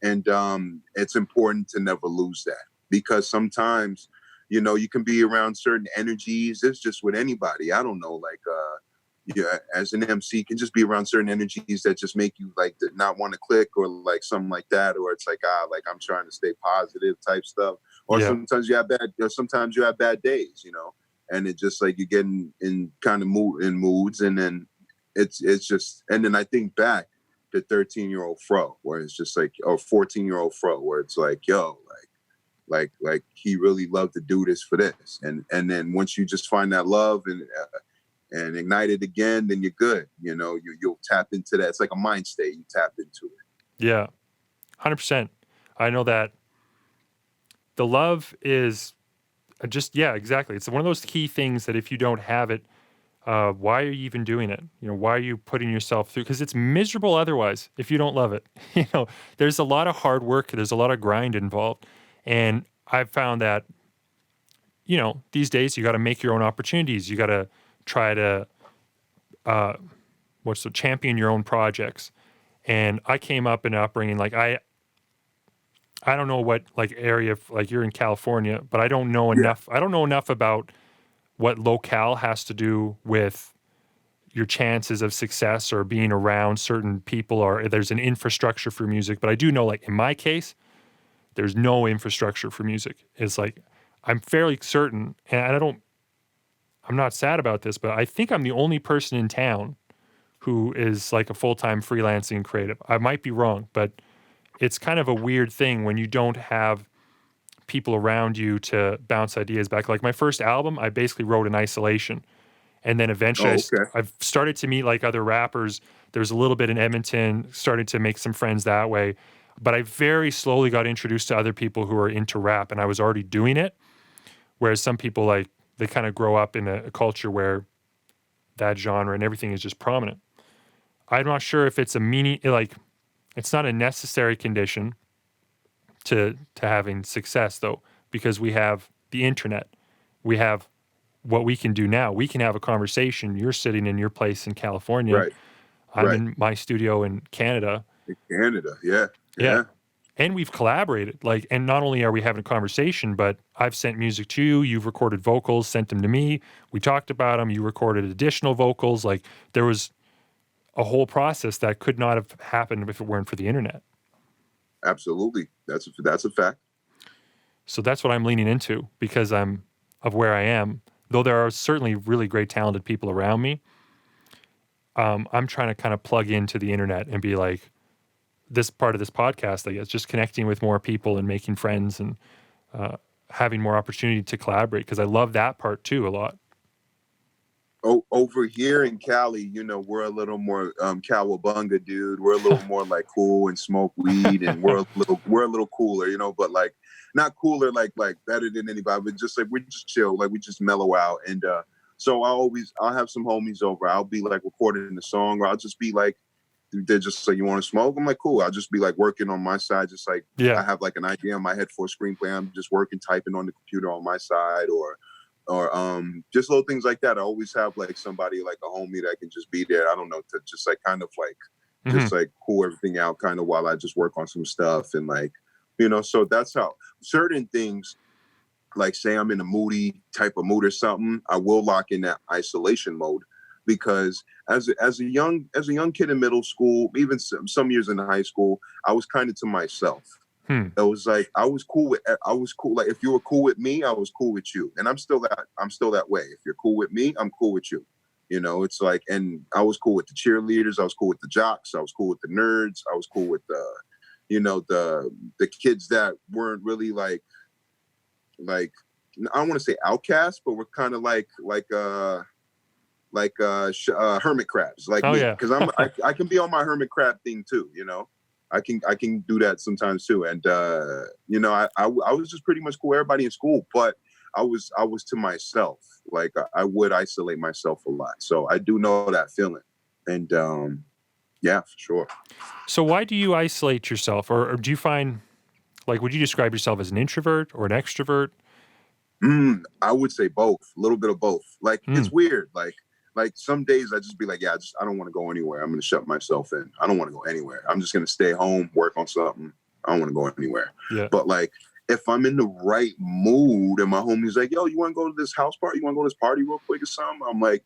and it's important to never lose that because sometimes you can be around certain energies. It's just with anybody. I don't know, like yeah, as an MC, you can just be around certain energies that just make you like not want to click or like something like that, or it's like like I'm trying to stay positive type stuff. Or yeah, sometimes you have bad days, and it just like you get in kind of moods, and then it's just, and then I think back to 13-year-old fro, where it's just like, or 14-year-old fro, where it's like, yo, like he really loved to do this for this, and then once you just find that love and ignite it again, then you're good. You'll tap into that. It's like a mind state. You tap into it. yeah, 100%. I know that the love is just, yeah, exactly. It's one of those key things that if you don't have it, why are you even doing it? Why are you putting yourself through? Because it's miserable otherwise if you don't love it. There's a lot of hard work. There's a lot of grind involved. And I've found that, these days you got to make your own opportunities. You got to try to, champion your own projects. And I came up in an upbringing, like I don't know what like area, like you're in California, but I don't know Yeah. enough. I don't know enough about what locale has to do with your chances of success or being around certain people, or there's an infrastructure for music. But I do know, like in my case, there's no infrastructure for music. It's like I'm fairly certain, and I'm not sad about this, but I think I'm the only person in town who is like a full-time freelancing creative. I might be wrong, but it's kind of a weird thing when you don't have people around you to bounce ideas back. Like my first album, I basically wrote in isolation. And then eventually Oh, okay. I've started to meet like other rappers. There's a little bit in Edmonton, started to make some friends that way. But I very slowly got introduced to other people who are into rap, and I was already doing it. Whereas some people, like, they kind of grow up in a culture where that genre and everything is just prominent. I'm not sure if it's a meaning, like, it's not a necessary condition to having success, though, because we have the internet. We have what we can do now. We can have a conversation. You're sitting in your place in California. Right. I'm Right. in my studio in Canada. In Canada. Yeah. Yeah. Yeah. And we've collaborated. Like, and not only are we having a conversation, but I've sent music to you. You've recorded vocals, sent them to me. We talked about them. You recorded additional vocals. Like, there was a whole process that could not have happened if it weren't for the internet. Absolutely. That's a fact. So that's what I'm leaning into because I'm of where I am. Though there are certainly really great, talented people around me, I'm trying to kind of plug into the internet and be like this part of this podcast, I guess, just connecting with more people and making friends and having more opportunity to collaborate because I love that part too a lot. Over here in Cali, we're a little more cowabunga, dude. We're a little more like cool and smoke weed, and we're a little cooler, but like not cooler like better than anybody, but just like we just chill, like we just mellow out. And so I'll have some homies over. I'll be like recording the song, or I'll just be like they're just like, you want to smoke? I'm like, cool. I'll just be like working on my side, just like I have like an idea in my head for a screenplay. I'm just working, typing on the computer on my side, or just little things like that. I always have like somebody, like a homie that can just be there. I don't know, to just like kind of like just like cool everything out kind of while I just work on some stuff, and like, so that's how certain things, like say I'm in a moody type of mood or something, I will lock in that isolation mode, because as a young kid in middle school, even some years in high school, I was kind of to myself. It was like I was cool. Like if you were cool with me, I was cool with you, and I'm still that way. If you're cool with me, I'm cool with you. It's like, and I was cool with the cheerleaders. I was cool with the jocks. I was cool with the nerds. I was cool with the kids that weren't really like I don't want to say outcasts, but we're kind of like hermit crabs, like me, because I can be on my hermit crab thing too. I can do that sometimes too, and I was just pretty much cool with everybody in school, but I was to myself. Like I would isolate myself a lot, so I do know that feeling, and yeah, for sure. So why do you isolate yourself, or do you find, like, would you describe yourself as an introvert or an extrovert? I would say both, a little bit of both. Like it's weird, like some days I just be like, I don't want to go anywhere. I'm going to shut myself in. I don't want to go anywhere. I'm just going to stay home, work on something. I don't want to go anywhere. Yeah. But like, if I'm in the right mood and my homie's like, yo, you want to go to this house party? You want to go to this party real quick or something? I'm like,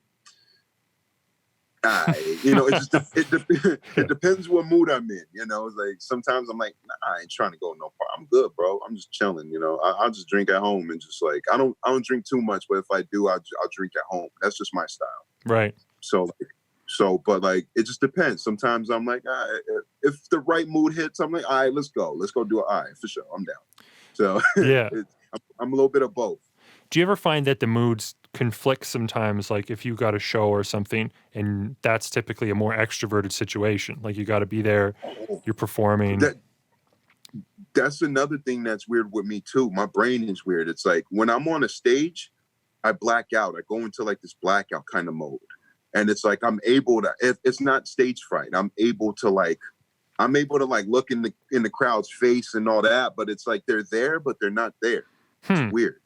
it depends what mood I'm in. It's like sometimes I'm like, nah, I ain't trying to go no party. I'm good, bro. I'm just chilling. I'll just drink at home, and just like I don't drink too much, but if I do, I'll drink at home. That's just my style. Right. But like it just depends. Sometimes I'm like, if the right mood hits, I'm like, all right, let's go do it. All right, for sure, I'm down. So yeah, I'm a little bit of both. Do you ever find that the moods conflict sometimes? Like if you got a show or something, and that's typically a more extroverted situation. Like you got to be there, you're performing. That's another thing that's weird with me too. My brain is weird. It's like when I'm on a stage, I black out. I go into like this blackout kind of mode. And it's like I'm able to, if it's not stage fright, I'm able to look in the crowd's face and all that, but it's like they're there, but they're not there. It's weird.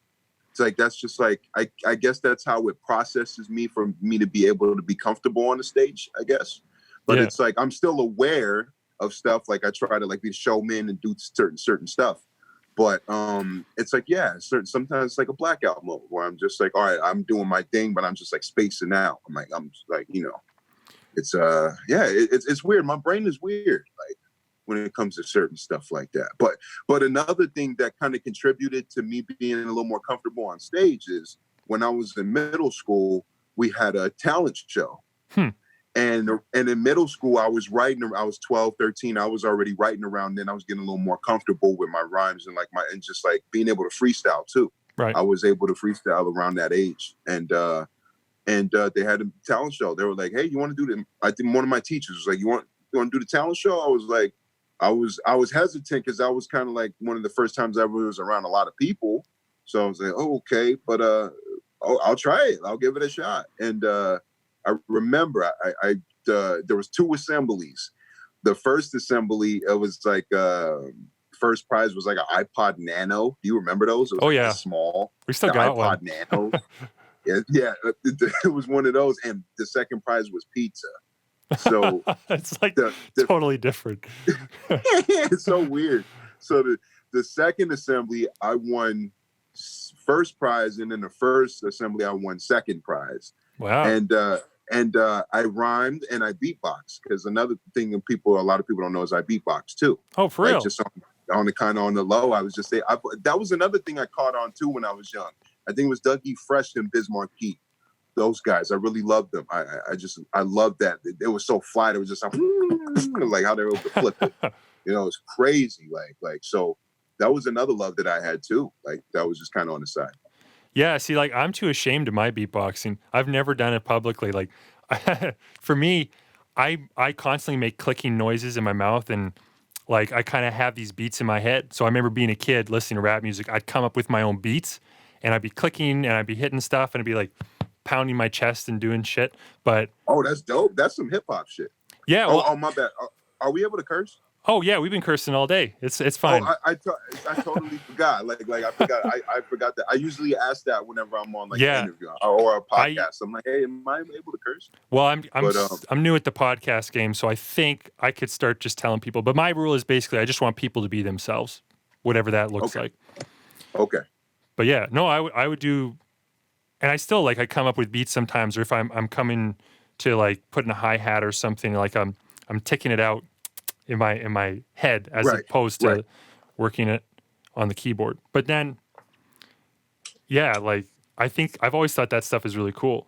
It's like that's just like I guess that's how it processes me, for me to be able to be comfortable on the stage, I guess. But it's like I'm still aware of stuff. Like I try to like be a showman and do certain stuff. But it's like, sometimes it's like a blackout mode where I'm just like, all right, I'm doing my thing, but I'm just like spacing out. I'm just like, it's it's weird. My brain is weird, like when it comes to certain stuff like that. But another thing that kind of contributed to me being a little more comfortable on stage is when I was in middle school, we had a talent show. And in middle school, I was 12, 13. I was already writing around then. I was getting a little more comfortable with my rhymes and and just like being able to freestyle too. Right. I was able to freestyle around that age. And they had a talent show. They were like, hey, you want to do the, I think one of my teachers was like, you want to do the talent show? I was like, I was hesitant because I was kind of like one of the first times I ever was around a lot of people. So I was like, oh, okay, but I'll try it. I'll give it a shot. And I remember there was 2 assemblies. The first assembly, it was like first prize was like an iPod Nano. Do you remember those? It was like small. We still got iPod one. Nano. yeah, it was one of those, and the second prize was pizza. So it's like totally different. It's so weird. So the second assembly, I won first prize, and in the first assembly, I won second prize. Wow. And I rhymed and I beatboxed, because another thing that a lot of people don't know is I beatbox too. Oh, for real? Just on the kind of on the low. I was just saying, that was another thing I caught on too when I was young. I think it was Dougie Fresh and Biz Markie. Those guys, I really loved them. I loved that. It was so fly. It was just like how they were able to flip it. It's crazy. Like so that was another love that I had too. Like that was just kind of on the side. Yeah, see, like, I'm too ashamed of my beatboxing. I've never done it publicly. Like, for me, I constantly make clicking noises in my mouth, and, like, I kind of have these beats in my head. So I remember being a kid listening to rap music. I'd come up with my own beats, and I'd be clicking, and I'd be hitting stuff, and I'd be, like, pounding my chest and doing shit. But oh, that's dope. That's some hip-hop shit. Yeah. Oh, Well. my bad. Are we able to curse? Oh yeah, we've been cursing all day. It's Oh, fine. I totally forgot. Like I forgot. I forgot that. I usually ask that whenever I'm on like an Yeah. interview or a I podcast. I'm like, hey, am I able to curse? well, But I'm new at the podcast game, so I think I could start just telling people. But my rule is basically I just want people to be themselves, whatever that looks okay, like. okay, But yeah, no, I would do, and I still like I come up with beats sometimes, or if I'm coming to like putting a hi hat or something, like I'm ticking it out in my head as right, opposed right. to working it on the keyboard. But then, yeah, like I think I've always thought that stuff is really cool,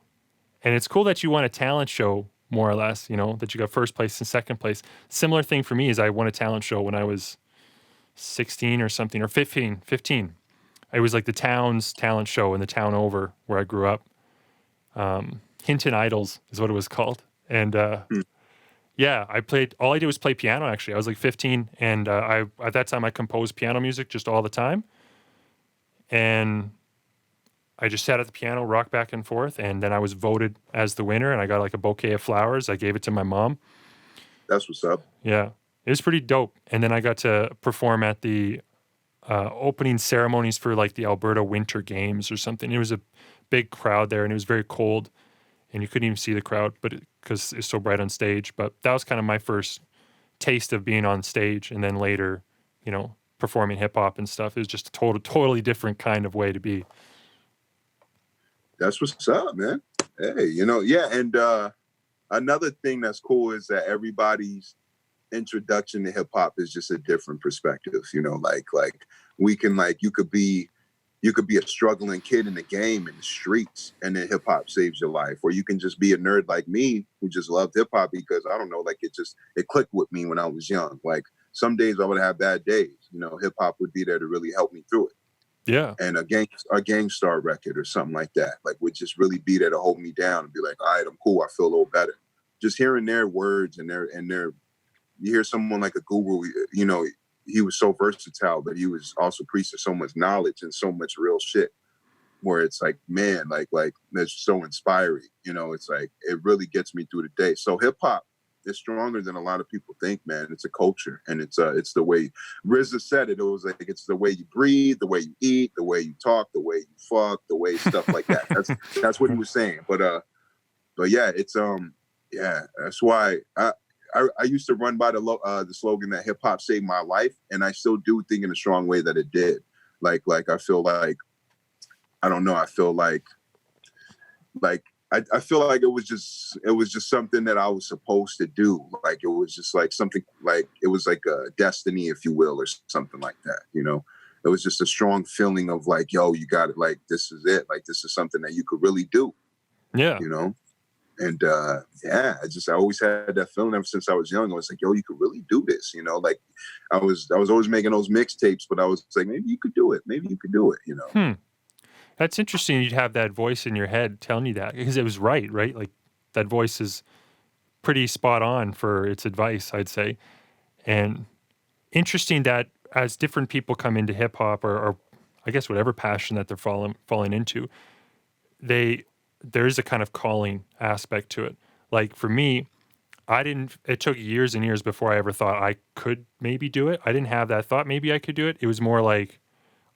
and it's cool that you won a talent show more or less. You know that you got first place and second place. Similar thing for me is I won a talent show when I was 16 or something or 15. 15. It was like the town's talent show in the town over where I grew up. Hinton Idols is what it was called. And Hmm. yeah, all I did was play piano actually. I was like 15 and at that time I composed piano music just all the time. And I just sat at the piano, rocked back and forth, and then I was voted as the winner and I got like a bouquet of flowers. I gave it to my mom. That's what's up. Yeah. It was pretty dope. And then I got to perform at the opening ceremonies for like the Alberta Winter Games or something. It was a big crowd there and it was very cold and you couldn't even see the crowd because it's so bright on stage. But that was kind of my first taste of being on stage. And then later, you know, performing hip hop and stuff. It was just a totally different kind of way to be. That's what's up, man. Hey, yeah. And another thing that's cool is that everybody's introduction to hip hop is just a different perspective. Like we can you could be a struggling kid in the game in the streets, and then hip hop saves your life. Or you can just be a nerd like me who just loved hip hop because I don't know, like it clicked with me when I was young. Like some days I would have bad days. Hip hop would be there to really help me through it. Yeah. And a Gangstar record or something like that, like would just really be there to hold me down and be like, all right, I'm cool. I feel a little better. Just hearing their words and their you hear someone like a Guru, he was so versatile, but he was also preaching so much knowledge and so much real shit where it's like, man, like that's so inspiring. It's like, it really gets me through the day. So hip hop is stronger than a lot of people think, man. It's a culture, and it's the way RZA said it. It was like, it's the way you breathe, the way you eat, the way you talk, the way you fuck, the way stuff like that. That's what he was saying. But yeah, it's yeah, that's why I used to run by the slogan that hip hop saved my life, and I still do think in a strong way that it did. Like I feel like, I don't know, I feel like I feel like it was just something that I was supposed to do. Like it was just like something, like it was like a destiny, if you will, or something like that. It was just a strong feeling of like, yo, you got it. Like this is it. Like this is something that you could really do. Yeah. And yeah, I always had that feeling ever since I was young. I was like, yo, you could really do this. Like I was always making those mixtapes, but I was like, maybe you could do it. Maybe you could do it. That's interesting. You'd have that voice in your head telling you that because it was right? Like that voice is pretty spot on for its advice, I'd say. And interesting that as different people come into hip hop or I guess whatever passion that they're falling into, there is a kind of calling aspect to it. Like for me, it took years and years before I ever thought I could maybe do it. I didn't have that thought maybe I could do it. It was more like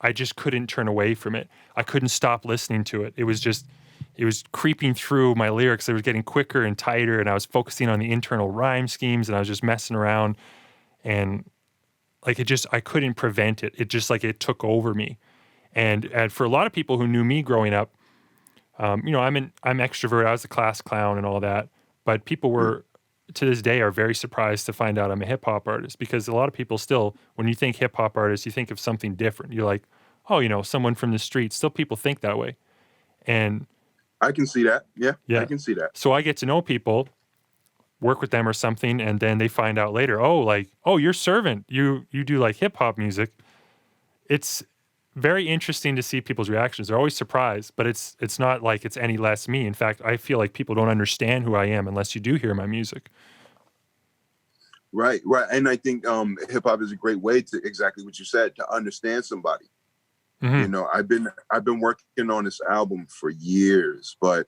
I just couldn't turn away from it. I couldn't stop listening to it. It was creeping through my lyrics. It was getting quicker and tighter, and I was focusing on the internal rhyme schemes, and I was just messing around. And like I couldn't prevent it. It just like it took over me. And for a lot of people who knew me growing up, I'm extrovert. I was a class clown and all that. But people were, to this day, are very surprised to find out I'm a hip hop artist because a lot of people still, when you think hip hop artist, you think of something different. You're like, oh, someone from the street. Still, people think that way. And I can see that. Yeah, I can see that. So I get to know people, work with them or something, and then they find out later, oh, you're Servant. You do like hip hop music. It's very interesting to see people's reactions. They're always surprised, but it's not like it's any less me. In fact, I feel like people don't understand who I am unless you do hear my music. Right. And I think hip hop is a great way to, exactly what you said, to understand somebody. Mm-hmm. I've been working on this album for years, but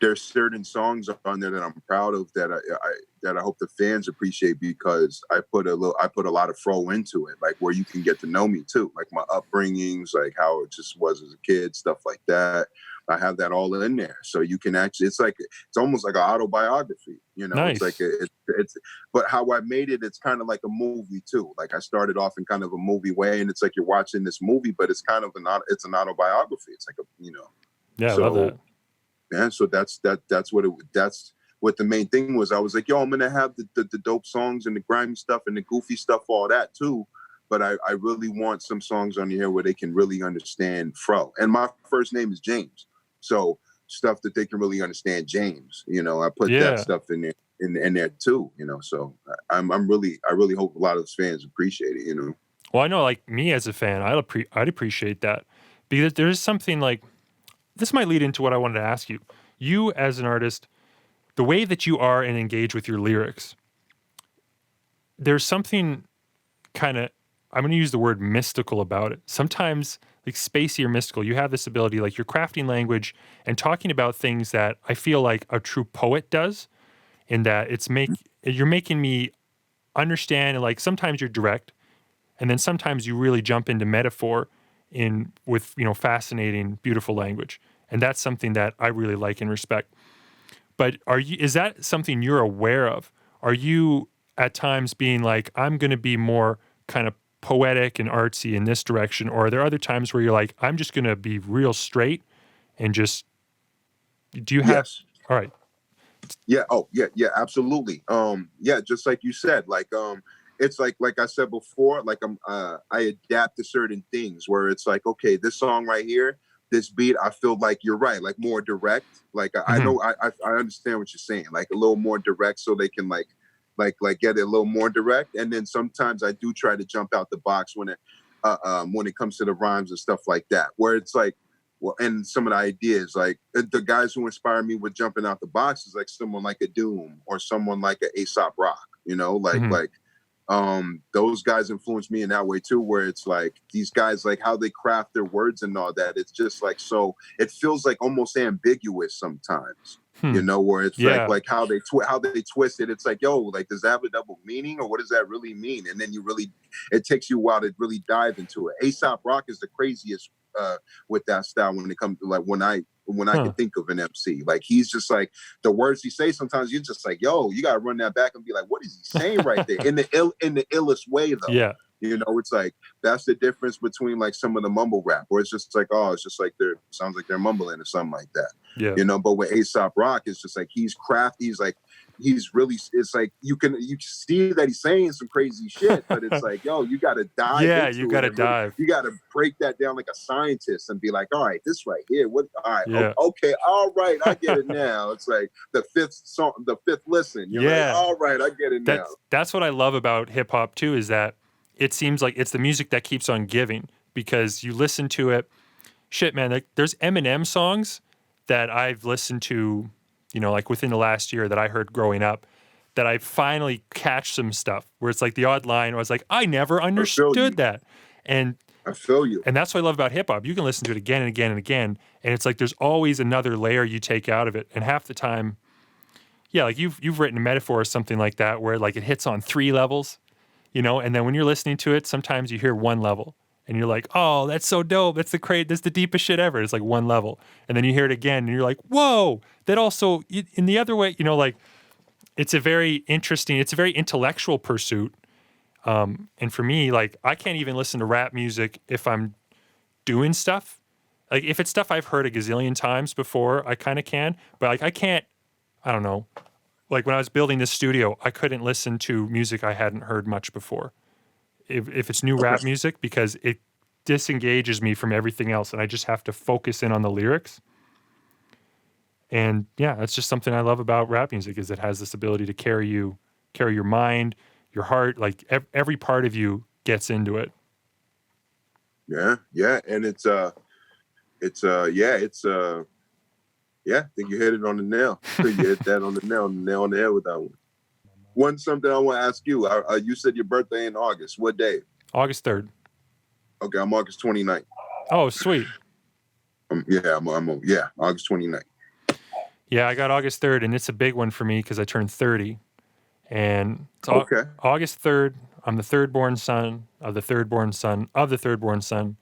there's certain songs on there that I'm proud of that I hope the fans appreciate, because I put a lot of fro into it, like where you can get to know me too, like my upbringings, like how it just was as a kid, stuff like that. I have that all in there, so you can actually, it's almost like an autobiography, you know. Nice. It's like it's but how I made it, it's kind of like a movie too. Like I started off in kind of a movie way, and it's like you're watching this movie, but it's kind of an autobiography. It's like Yeah, so, I love that. Yeah, so that's what the main thing was. I was like, yo, I'm gonna have the dope songs and the grimy stuff and the goofy stuff, all that too. But I really want some songs on here where they can really understand fro. And my first name is James, so stuff that they can really understand James. You know, I put that stuff in there in there too. You know, so I really hope a lot of those fans appreciate it. You know. Well, I know, like me as a fan, I'd appreciate that, because there's something like this might lead into what I wanted to ask you. You as an artist, the way that you are and engage with your lyrics, there's something kind of, I'm going to use the word mystical about it. Sometimes like spacey or mystical, you have this ability, like you're crafting language and talking about things that I feel like a true poet does, in that you're making me understand, and like sometimes you're direct, and then sometimes you really jump into metaphor with fascinating, beautiful language. And that's something that I really like and respect. But is that something you're aware of? Are you at times being like, I'm going to be more kind of poetic and artsy in this direction? Or are there other times where you're like, I'm just going to be real straight and just, do you have, Yes. all right. Yeah. Oh, yeah. Yeah. Absolutely. Yeah. Just like you said, like, it's like I said before, like I adapt to certain things where it's like, okay, this song right here, this beat, I feel like you're right, like more direct. Like I know I understand what you're saying, like a little more direct, so they can like get it a little more direct. And then sometimes I do try to jump out the box when it comes to the rhymes and stuff like that, where it's like, well, and some of the ideas, like the guys who inspire me with jumping out the box is like someone like a Doom or someone like a A$AP Rock, you know, like those guys influence me in that way too, where it's like these guys, like how they craft their words and all that, it's just like, so it feels like almost ambiguous sometimes, you know, where it's like how they twist it. It's like, yo, like, does that have a double meaning, or what does that really mean? And then it takes you a while to really dive into it. A$AP Rock is the craziest with that style when it comes to like when I can think of an MC. Like he's just like, the words he says sometimes you're just like, yo, you gotta run that back and be like, what is he saying right there? In the illest way though. Yeah. You know, it's like that's the difference between like some of the mumble rap, where it's just like, oh, it's just like sounds like they're mumbling or something like that. Yeah. You know, but with A$AP Rock, it's just like he's crafty, he's really, it's like you can see that he's saying some crazy shit, but it's like, yo, you gotta dive. Yeah, you gotta dive. You gotta break that down like a scientist and be like, all right, this right here, what? All right, okay, all right, I get it now. It's like the fifth listen. You're like, all right, I get it now. That's what I love about hip hop too, is that it seems like it's the music that keeps on giving, because you listen to it. Shit, man, like there's Eminem songs that I've listened to, you know, like within the last year that I heard growing up, that I finally catch some stuff where it's like the odd line where I was like, I never understood that. And I feel you. And that's what I love about hip hop. You can listen to it again and again and again, and it's like there's always another layer you take out of it. And half the time, yeah, like you've written a metaphor or something like that where like it hits on 3 levels, you know, and then when you're listening to it, sometimes you hear 1 level. And you're like, oh, that's so dope. That's the deepest shit ever. It's like 1 level. And then you hear it again and you're like, whoa, that also, in the other way, you know, like it's a very intellectual pursuit. And for me, like I can't even listen to rap music if I'm doing stuff. Like if it's stuff I've heard a gazillion times before, I kind of can. But like I don't know. Like when I was building this studio, I couldn't listen to music I hadn't heard much before. If it's new rap music, because it disengages me from everything else and I just have to focus in on the lyrics. And yeah, that's just something I love about rap music, is it has this ability to carry your mind, your heart, like every part of you gets into it. Yeah. And I think you hit it on the nail. You hit that on the nail on the head with that one. Something I want to ask you. You said your birthday in August. What day? August 3rd. Okay, I'm August 29th. Oh, sweet. I'm August 29th. Yeah, I got August 3rd, and it's a big one for me because I turned 30. And it's Okay. August 3rd. I'm the third born son of the third born son of the third born son.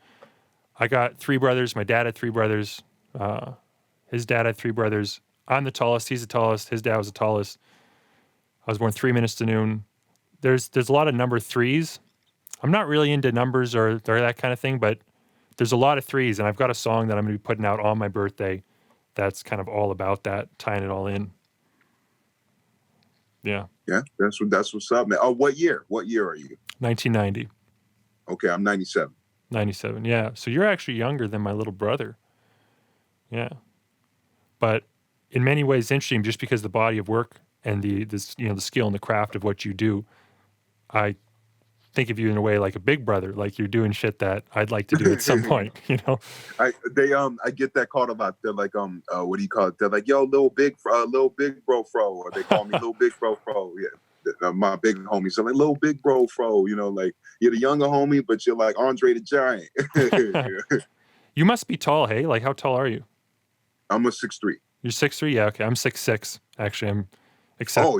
I got three brothers. My dad had three brothers. His dad had three brothers. I'm the tallest. He's the tallest. His dad was the tallest. I was born 3 minutes to noon. There's a lot of number threes. I'm not really into numbers or that kind of thing, but there's a lot of threes, and I've got a song that I'm going to be putting out on my birthday that's kind of all about that, tying it all in. Yeah. Yeah, that's what's up, man. Oh, what year? What year are you? 1990. Okay, I'm 97. 97, yeah. So you're actually younger than my little brother. Yeah. But in many ways, interesting just because the body of work and the skill and the craft of what you do, I think of you in a way like a big brother, like you're doing shit that I'd like to do at some point, you know? I get that called a lot. They're like, what do you call it? They're like, yo, little big bro fro, or they call me little big bro fro. Yeah. My big homies are like little big bro fro, you know, like you're the younger homie, but you're like Andre the Giant. Yeah. You must be tall, hey? Like, how tall are you? I'm a 6'3". You're 6'3"? Yeah, okay. I'm 6'6". Actually,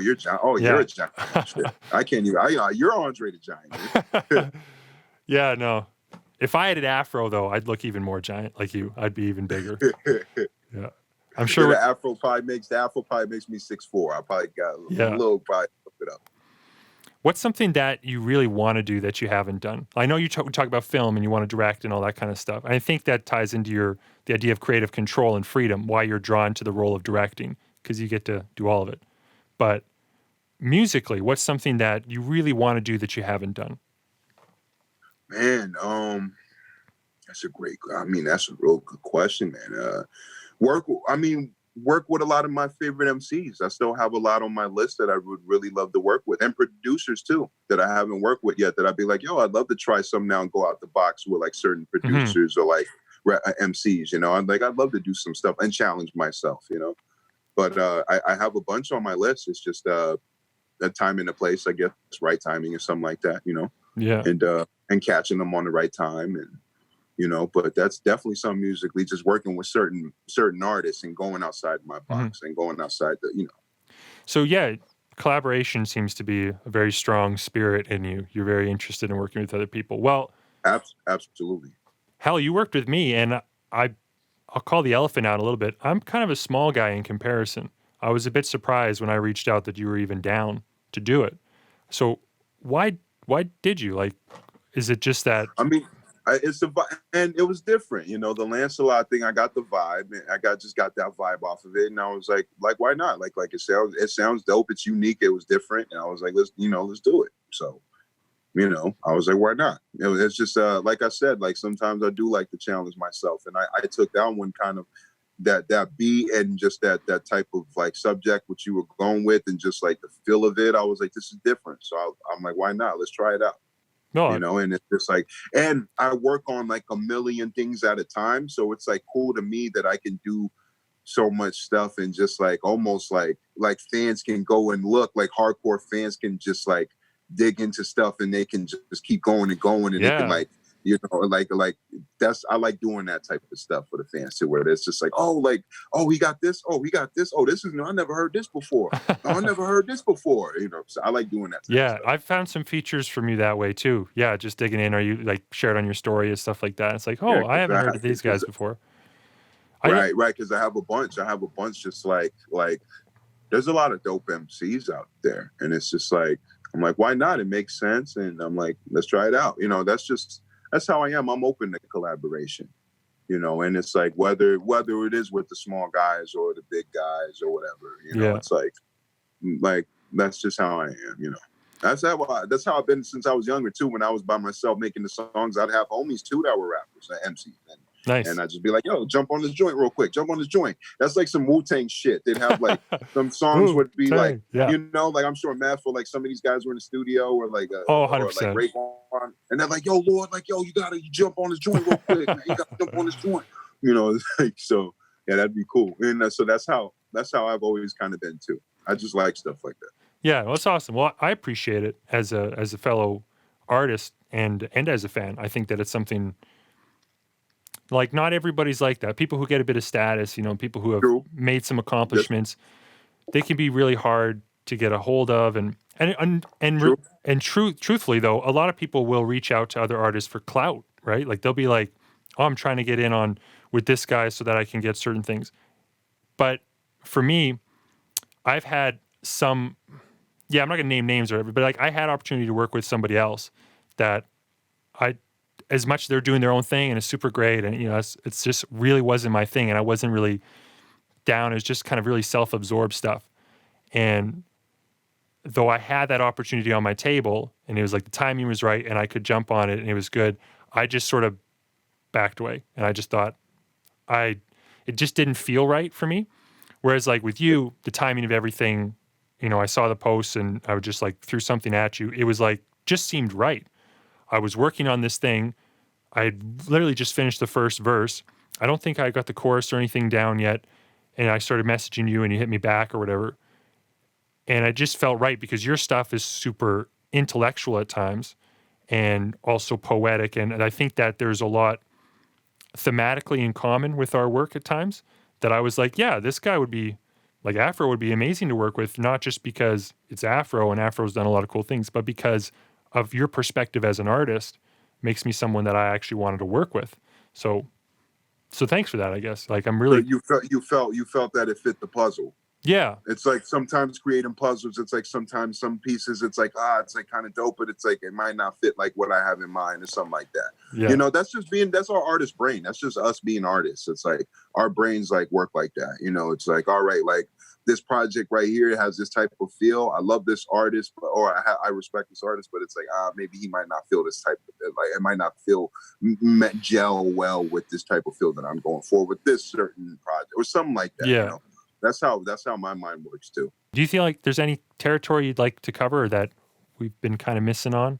you're a giant. Shit. I can't even. You're Andre the Giant. Yeah, no. If I had an afro, though, I'd look even more giant like you. I'd be even bigger. Yeah, I'm sure. The afro probably makes me 6'4". I probably got a little probably up it up. What's something that you really want to do that you haven't done? I know we talk about film and you want to direct and all that kind of stuff. I think that ties into the idea of creative control and freedom, why you're drawn to the role of directing, because you get to do all of it. But musically, what's something that you really want to do that you haven't done? Man, that's a real good question, man. Work with a lot of my favorite MCs. I still have a lot on my list that I would really love to work with, and producers too that I haven't worked with yet. That I'd be like, yo, I'd love to try some now and go out the box with like certain producers or like MCs. You know, I'd love to do some stuff and challenge myself. You know, but I have a bunch on my list. It's just a time and a place, I guess, right timing or something like that. You know, yeah, and catching them on the right time and. You know, but that's definitely some musically, just working with certain artists and going outside my box and going outside the, you know. So yeah, collaboration seems to be a very strong spirit in you. You're very interested in working with other people. Well, absolutely. Hell, you worked with me, and I'll call the elephant out a little bit. I'm kind of a small guy in comparison. I was a bit surprised when I reached out that you were even down to do it. So why did you? Like, is it just that? I mean, it's the vibe, and it was different. You know, the Lancelot thing, I got the vibe, and I just got that vibe off of it, and I was like, why not? Like it sounds dope. It's unique. It was different, and I was like, let's do it. So, you know, I was like, why not? It's just like I said, like sometimes I do like to challenge myself, and I took that one kind of that beat and just that type of like subject which you were going with, and just like the feel of it. I was like, this is different. So I'm like, why not? Let's try it out. No, you know, and it's just like, and I work on like a million things at a time. So it's like cool to me that I can do so much stuff and just like almost like fans can go and look, like hardcore fans can just like dig into stuff and they can just keep going and going and they can like, you know, like I like doing that type of stuff for the fans too, where it's just like, oh, he got this. Oh, this is new. I never heard this before. I never heard this before. You know, so I like doing that. Yeah, I've found some features from you that way too. Yeah, just digging in, or you like shared on your story and stuff like that. It's like, oh, I haven't heard of these guys before. Right, because I have a bunch. Just like there's a lot of dope MCs out there, and it's just like I'm like, why not? It makes sense, and I'm like, let's try it out. You know, that's how I am. I'm open to collaboration, you know, and it's like whether it is with the small guys or the big guys or whatever, you know, it's like that's just how I am, you know. That's how I've been since I was younger too. When I was by myself making the songs, I'd have homies too that were rappers and MCs. Nice. And I'd just be like, yo, jump on this joint real quick. Jump on this joint. That's like some Wu-Tang shit. They'd have like some songs would be like, you know, like I'm sure Math for like some of these guys were in the studio or like 100%. or like Raekwon. And they're like, yo, Lord, like, yo, you jump on this joint real quick, man. You gotta jump on this joint. You know, it's like, so yeah, that'd be cool. And so that's how I've always kind of been too. I just like stuff like that. Yeah, well, it's awesome. Well, I appreciate it as a fellow artist and as a fan. I think that it's something Like, not everybody's like that. People who get a bit of status, people who have True. made some Yes. accomplishments, they can be really hard to get a hold of. True. Truthfully though, a lot of people will reach out to other artists for clout, right? Like they'll be like, "Oh, I'm trying to get in on with this guy so that I can get certain things." But for me, I've had some, yeah, I'm not gonna name names or whatever, but like I had opportunity to work with somebody else that I, as much they're doing their own thing and it's super great, and it's just really wasn't my thing, and I wasn't really down. It was just kind of really self-absorbed stuff, and though I had that opportunity on my table and it was like the timing was right and I could jump on it and it was good, I just sort of backed away and I just thought I it just didn't feel right for me. Whereas like with you, the timing of everything, I saw the posts and I would just like threw something at you. It was like just seemed right. I was working on this thing. I had literally just finished the first verse. I don't think I got the chorus or anything down yet. And I started messaging you and you hit me back or whatever. And I just felt right because your stuff is super intellectual at times and also poetic. And I think that there's a lot thematically in common with our work at times that I was like, yeah, this guy would be like Afro would be amazing to work with, not just because it's Afro and Afro's done a lot of cool things, but because of your perspective as an artist makes me someone that I actually wanted to work with. So thanks for that, I guess. Like I'm So really, you felt that it fit the puzzle. yeah, It's like sometimes creating puzzles, it's like sometimes some pieces, it's like, it's like kind of dope, but it's like it might not fit like what I have in mind or something like that. yeah, That's our artist brain. That's just us being artists. It's like our brains like work like that. It's like, all right, like this project right here has this type of feel. I love this artist, or I respect this artist, but it's like, maybe he might not feel this type of, like, it might not feel gel well with this type of feel that I'm going for with this certain project or something like that. yeah. That's how my mind works too. Do you feel like there's any territory you'd like to cover or that we've been kind of missing on?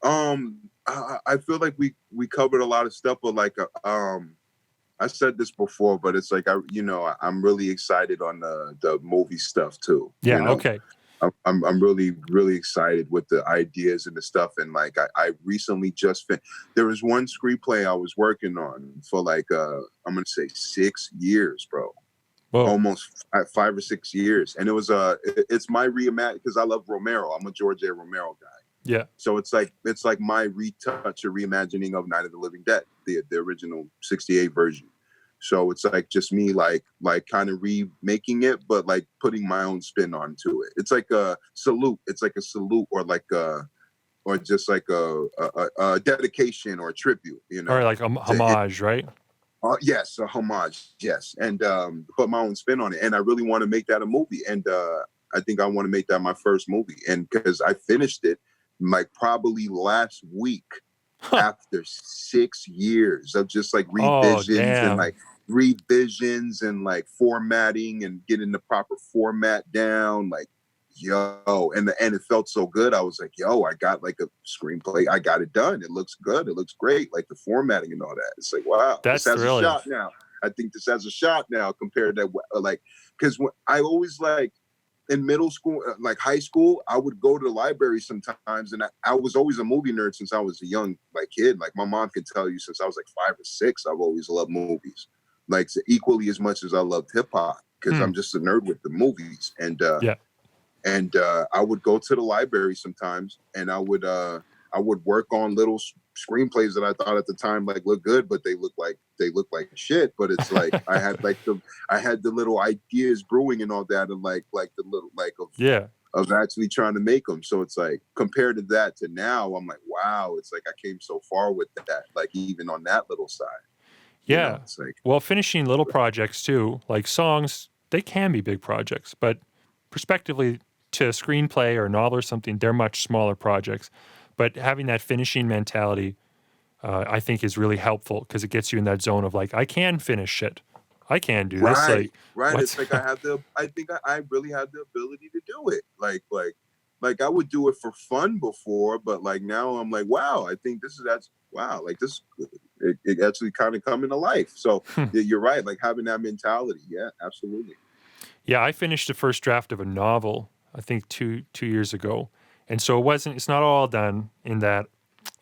I feel like we covered a lot of stuff, but like I said this before, but it's like I'm really excited on the movie stuff too. Yeah, okay. I'm really really excited with the ideas and the stuff, and like I recently there was one screenplay I was working on for like I'm gonna say 6 years, bro. Whoa. Almost 5 or 6 years, and it was it's my reimagine because I love Romero. I'm a George A. Romero guy, Yeah. so it's like my retouch or reimagining of Night of the Living Dead, the original '68 version. So it's like just me like kind of remaking it, but like putting my own spin onto it. It's like a salute. It's like a salute or like or just like a dedication or a tribute. Or like a homage, right? Yes, a homage. Yes, and put my own spin on it. And I really want to make that a movie. And I think I want to make that my first movie. And because I finished it like probably last week after 6 years of just like revisions and like formatting and getting the proper format down. Like, and it felt so good. I was like, I got like a screenplay. I got it done. It looks good. It looks great. Like the formatting and all that. It's like, wow, That's this has thrilling. a shot now. I think this has a shot now compared to like, because I always like in middle school, like high school, I would go to the library sometimes, and I was always a movie nerd since I was a young like kid. Like my mom can tell you since I was like 5 or 6, I've always loved movies, like equally as much as I loved hip hop because I'm just a nerd with the movies. And And I would go to the library sometimes, and I would work on little screenplays that I thought at the time like looked good, but they look like shit. But it's like I had the little ideas brewing and all that, and like the little of actually trying to make them. So it's like compared to that to now, I'm like, wow, it's like I came so far with that, like even on that little side. Yeah. It's like, well, finishing little projects too, like songs, they can be big projects, but prospectively to a screenplay or a novel or something, they're much smaller projects. But having that finishing mentality, I think is really helpful because it gets you in that zone of like, I can finish shit. I can do this. Like, right. It's like I think I really have the ability to do it. Like I would do it for fun before, but like now I'm like, wow, I think like this, it actually kind of come into life. So you're right. Like having that mentality. Yeah, absolutely. Yeah. I finished the first draft of a novel, I think two years ago. And so it's not all done in that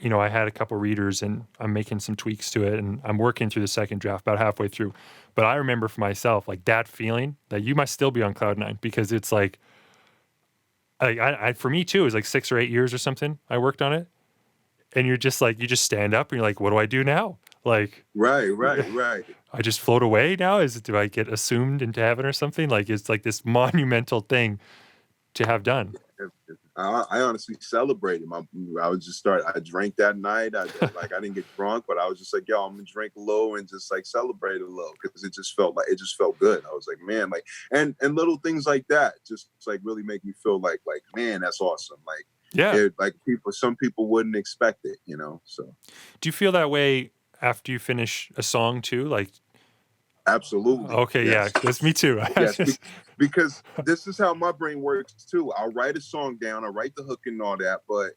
I had a couple readers and I'm making some tweaks to it and I'm working through the second draft about halfway through. But I remember for myself, like that feeling that you must still be on cloud nine because it's like, for me too, it was like 6 or 8 years or something. I worked on it and you're just like, you just stand up and you're like, what do I do now? Like, Right. I just float away now? Do I get assumed into heaven or something? Like, it's like this monumental thing to have done. I honestly celebrated. I would just start. I drank that night. I didn't get drunk, but I was just like, yo, I'm gonna drink a little and just like celebrate a little because it just felt good. I was like, man, like and little things like that just like really make me feel like man, that's awesome. Like Yeah. some people wouldn't expect it, So Do you feel that way after you finish a song too? Like, absolutely. okay, Yes. yeah, that's me too. Yes, because this is how my brain works too. I'll write a song down, I'll write the hook and all that, but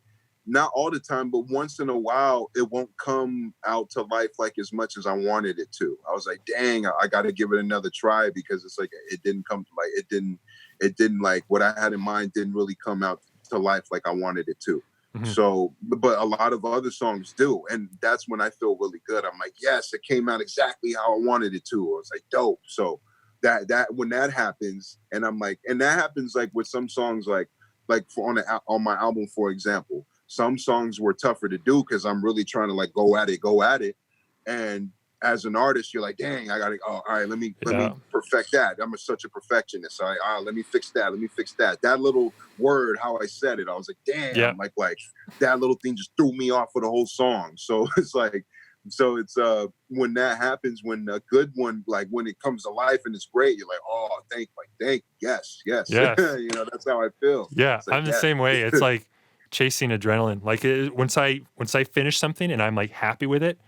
not all the time, but once in a while, it won't come out to life like as much as I wanted it to. I was like, dang, I got to give it another try because it's like, it didn't come to like, it didn't like what I had in mind didn't really come out to life like I wanted it to. Mhm. So, but a lot of other songs do. And that's when I feel really good. I'm like, yes, it came out exactly how I wanted it to. I was like, dope. So that when that happens, and I'm like, and that happens like with some songs, like on my album, for example, some songs were tougher to do because I'm really trying to like go at it. And as an artist, you're like, dang, I gotta, all right, let me perfect that. I'm such a perfectionist. All right, let me fix that. That little word, how I said it, I was like, damn, like that little thing just threw me off for the whole song. So it's like, when that happens, when a good one, like when it comes to life and it's great, you're like, oh, thank, yes. That's how I feel. Yeah, Like, I'm the same way. It's like chasing adrenaline. Like once I finish something and I'm like happy with it,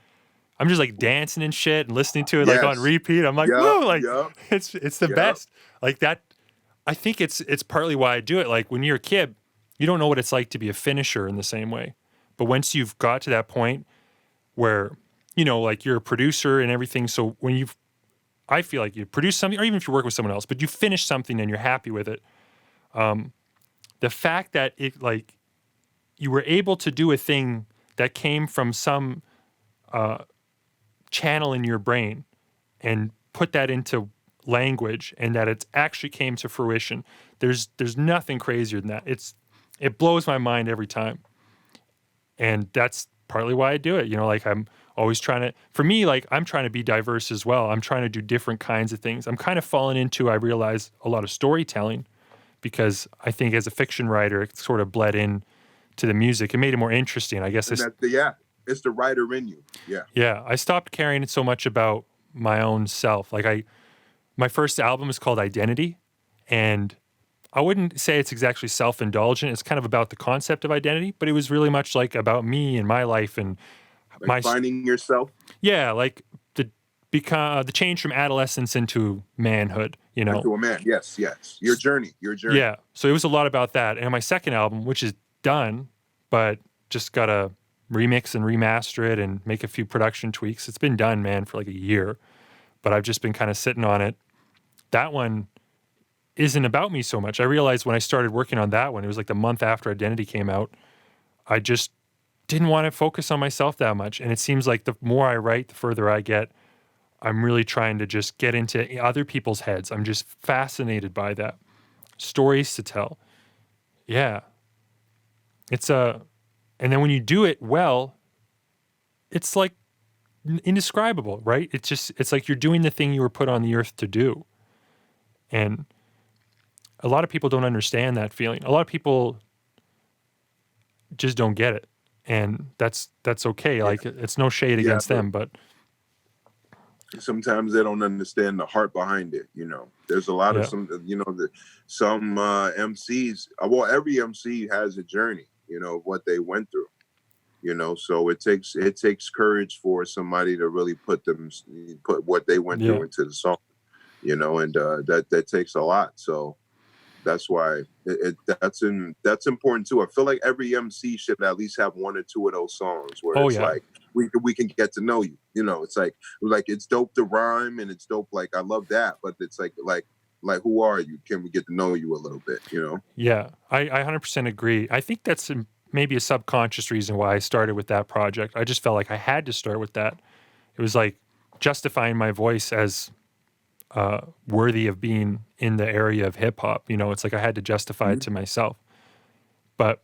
I'm just like dancing and shit and listening to it like on repeat. I'm like, whoa, like it's the best. Like that. I think it's partly why I do it. Like when you're a kid, you don't know what it's like to be a finisher in the same way. But once you've got to that point where, like you're a producer and everything. So I feel like you produce something, or even if you work with someone else, but you finish something and you're happy with it. The fact that it like you were able to do a thing that came from some channel in your brain and put that into language and that it actually came to fruition. There's nothing crazier than that. It blows my mind every time. And that's partly why I do it. Like I'm always trying to, for me, like I'm trying to be diverse as well. I'm trying to do different kinds of things. I'm kind of falling into, I realize, a lot of storytelling because I think as a fiction writer, it sort of bled in to the music. It made it more interesting. I guess it's the writer in you. Yeah. Yeah. I stopped caring so much about my own self. Like my first album is called Identity, and I wouldn't say it's exactly self-indulgent. It's kind of about the concept of identity, but it was really much like about me and my life and like finding yourself. Yeah, like the change from adolescence into manhood, Into a man. Yes. Your journey. Yeah. So it was a lot about that. And my second album, which is done, but just gotta remix and remaster it and make a few production tweaks. It's been done, man, for like a year, but I've just been kind of sitting on it. That one isn't about me so much. I realized when I started working on that one, it was like the month after Identity came out, I just didn't want to focus on myself that much. And it seems like the more I write, the further I get. I'm really trying to just get into other people's heads. I'm just fascinated by that. Stories to tell. Yeah. And then when you do it well, it's like indescribable, right? It's like you're doing the thing you were put on the earth to do. And a lot of people don't understand that feeling. A lot of people just don't get it. And that's okay. Yeah. Like it's no shade against them, but sometimes they don't understand the heart behind it. There's a lot of some MCs. Well, every MC has a journey. What they went through. So it takes courage for somebody to really put what they went through into the song. And that takes a lot. So that's why that's important too. I feel like every MC should at least have one or two of those songs where like we can get to know you. It's like it's dope to rhyme and it's dope. Like I love that, but it's like who are you? Can we get to know you a little bit? Yeah, I 100% agree. I think that's maybe a subconscious reason why I started with that project. I just felt like I had to start with that. It was like justifying my voice as worthy of being in the area of hip hop. You know, it's like I had to justify it Mhm. to myself. But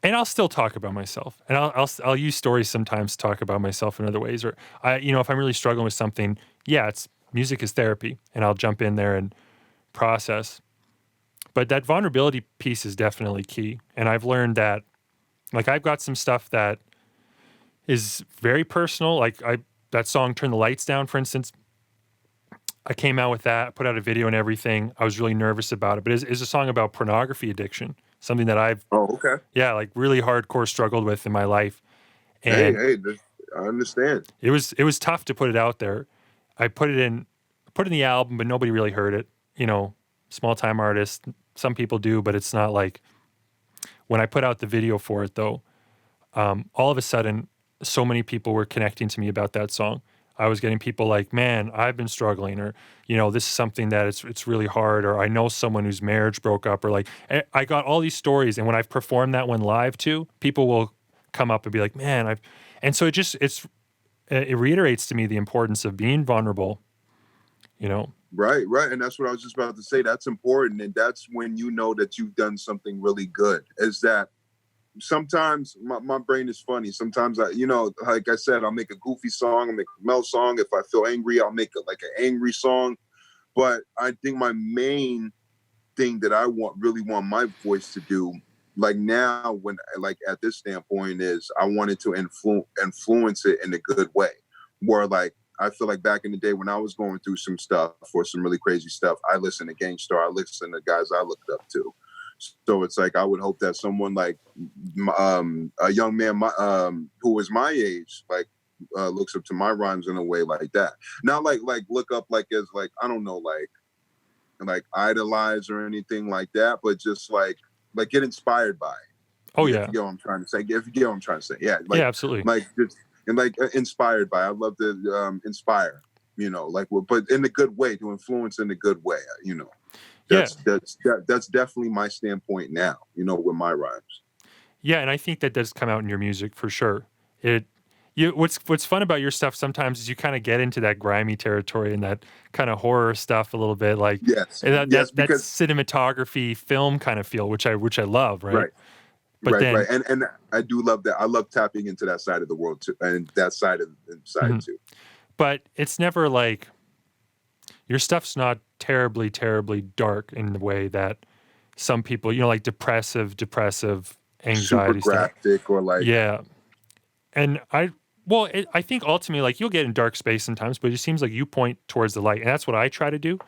and I'll still talk about myself, and I'll use stories sometimes to talk about myself in other ways. Or if I'm really struggling with something, yeah, it's music is therapy, and I'll jump in there and process. But that vulnerability piece is definitely key, and I've learned that. Like I've got some stuff that is very personal. Like that song "Turn the Lights Down," for instance. I came out with that, put out a video and everything. I was really nervous about it, but it's a song about pornography addiction, something that I've, Oh, okay. yeah, like really hardcore struggled with in my life. Hey, And I understand. it was tough to put it out there. I put in the album, but nobody really heard it. You know, small time artist. Some people do, but it's not like when I put out the video for it though. All of a sudden, so many people were connecting to me about that song. I was getting people like, "Man, I've been struggling," or "This is something that it's really hard," or "I know someone whose marriage broke up," or like I got all these stories, and when I've performed that one live too, people will come up and be like, "Man, I've," and so it reiterates to me the importance of being vulnerable. You know, Right, right. And that's what I was just about to say. That's important. And that's when you know that you've done something really good. Is that sometimes my brain is funny. Sometimes like I said, I'll make a goofy song, I'll make a mel song. If I feel angry, I'll make like an angry song. But I think my main thing that I really want my voice to do, like now, when like at this standpoint, is I wanted to influence it in a good way. Where like I feel like back in the day when I was going through some stuff or some really crazy stuff, I listened to Gangstar, I listened to guys I looked up to. So it's like I would hope that someone like a young man who was my age, like looks up to my rhymes in a way like that. Not like look up like as like I don't know like idolize or anything like that, but just like get inspired by it. oh If yeah, you get what I'm trying to say. If you get what I'm trying to say, yeah, yeah, absolutely, like just and like inspired by. I love to inspire. Like but in a good way, to influence in a good way. yeah, That's definitely my standpoint now. With my rhymes. yeah, and I think that does come out in your music for sure. It what's fun about your stuff sometimes is you kind of get into that grimy territory and that kind of horror stuff a little bit, like Yes, and yes, that because cinematography film kind of feel, which I love, right? right, But right, then, and I do love that. I love tapping into that side of the world too, and that side of inside mhm. too. But it's never like your stuff's not terribly, terribly dark in the way that some people, like depressive Super anxiety stuff. graphic or like Yeah, and I think ultimately, like you'll get in dark space sometimes, but it seems like you point towards the light, and that's what I try to do.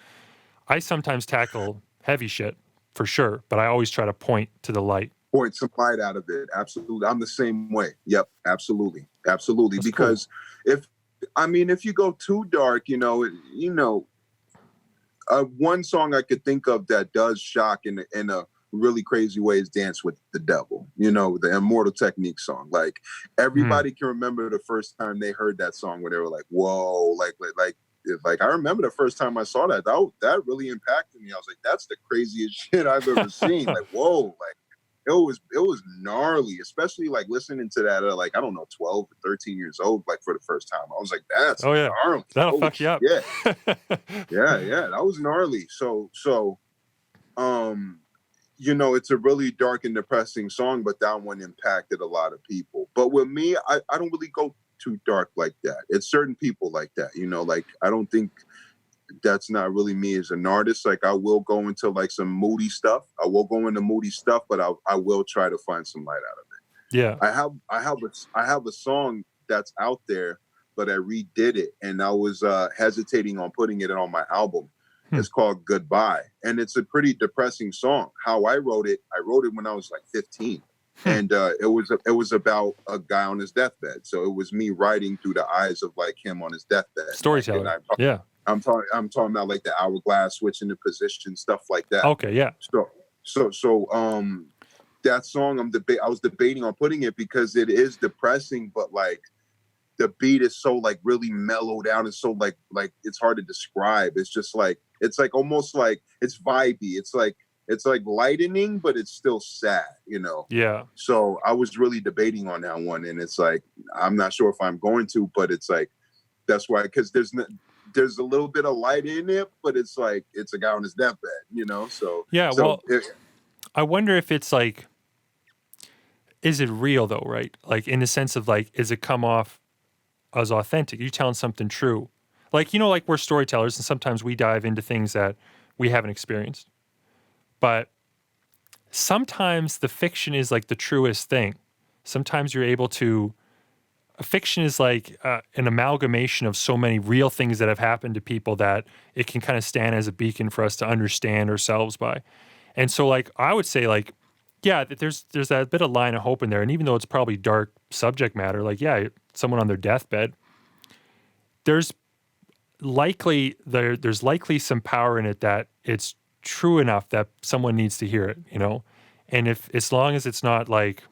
I sometimes tackle heavy shit for sure, but I always try to point to the light. point some light out of it. Absolutely. I'm the same way. Yep. Absolutely. Absolutely. That's cool. Because if you go too dark, one song I could think of that does shock in a really crazy way is Dance with the Devil, the Immortal Technique song. Like Mhm. everybody can remember the first time they heard that song when they were like, whoa, like I remember the first time I saw that really impacted me. I was like, that's the craziest shit I've ever seen. Like, whoa, like it was gnarly, especially like listening to that at like, I don't know, 12 or 13 years old, like for the first time. I was like, that's Oh yeah, gnarly. that'll Holy fuck you up. shit. Yeah, yeah, that was gnarly. So um, it's a really dark and depressing song, but that one impacted a lot of people. But with me, I don't really go too dark like that. It's certain people like that, like I don't think that's not really me as an artist. Like I will go into like some moody stuff. I will go into moody stuff, but I will try to find some light out of Yeah. it. I have a song that's out there, but I redid it, and I was hesitating on putting it on my album. Hmm. It's called Goodbye, and it's a pretty depressing song. How I wrote it when I was like 15, and it was about a guy on his deathbed. So it was me writing through the eyes of like him on his deathbed. Like, and Storyteller. Yeah. I'm talking about like the hourglass switching the position, stuff like that. Okay. Yeah. So that song I was debating on putting it because it is depressing, but like the beat is so like really mellowed out and so like it's hard to describe. It's just like it's like almost like it's vibey. It's like it's like lightening, but it's still sad, Yeah. So I was really debating on that one, and it's like I'm not sure if I'm going to, but it's like that's why, because there's a little bit of light in it, but it's like it's a guy on his deathbed, so Yeah. so Well, I wonder if it's like, is it real though, right? Like in the sense of like, is it come off as authentic? Are you telling something true? Like, like we're storytellers and sometimes we dive into things that we haven't experienced. But sometimes the fiction is like the truest thing. Sometimes you're able to, fiction is like an amalgamation of so many real things that have happened to people that it can kind of stand as a beacon for us to understand ourselves by. And so like, I would say like, yeah, there's that bit of line of hope in there. And even though it's probably dark subject matter, like, yeah, someone on their deathbed, there's likely some power in it that it's true enough that someone needs to hear it, And if, as long as it's not like,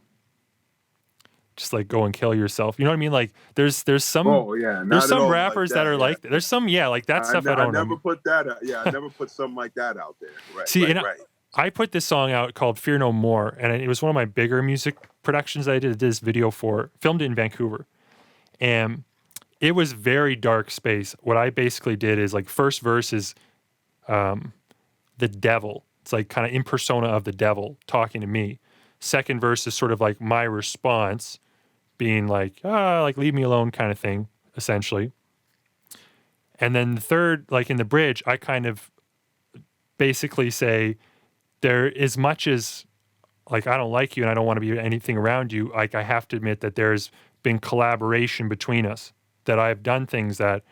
just like go and kill yourself, you know what I mean? Like there's some, there's some rappers that are like, there's some, like that stuff I don't I never put that out. Yeah, I never put something like that out there. Right. See, right. I put this song out called Fear No More, and it was one of my bigger music productions that I did this video for, filmed it in Vancouver. And it was very dark space. What I basically did is like first verse is the devil. It's like kind of in persona of the devil talking to me. Second verse is sort of like my response being like, like leave me alone kind of thing, essentially. And then the third, like in the bridge, I kind of basically say, there, as much as like I don't like you and I don't want to be anything around you, like I have to admit that there's been collaboration between us, that I've done things that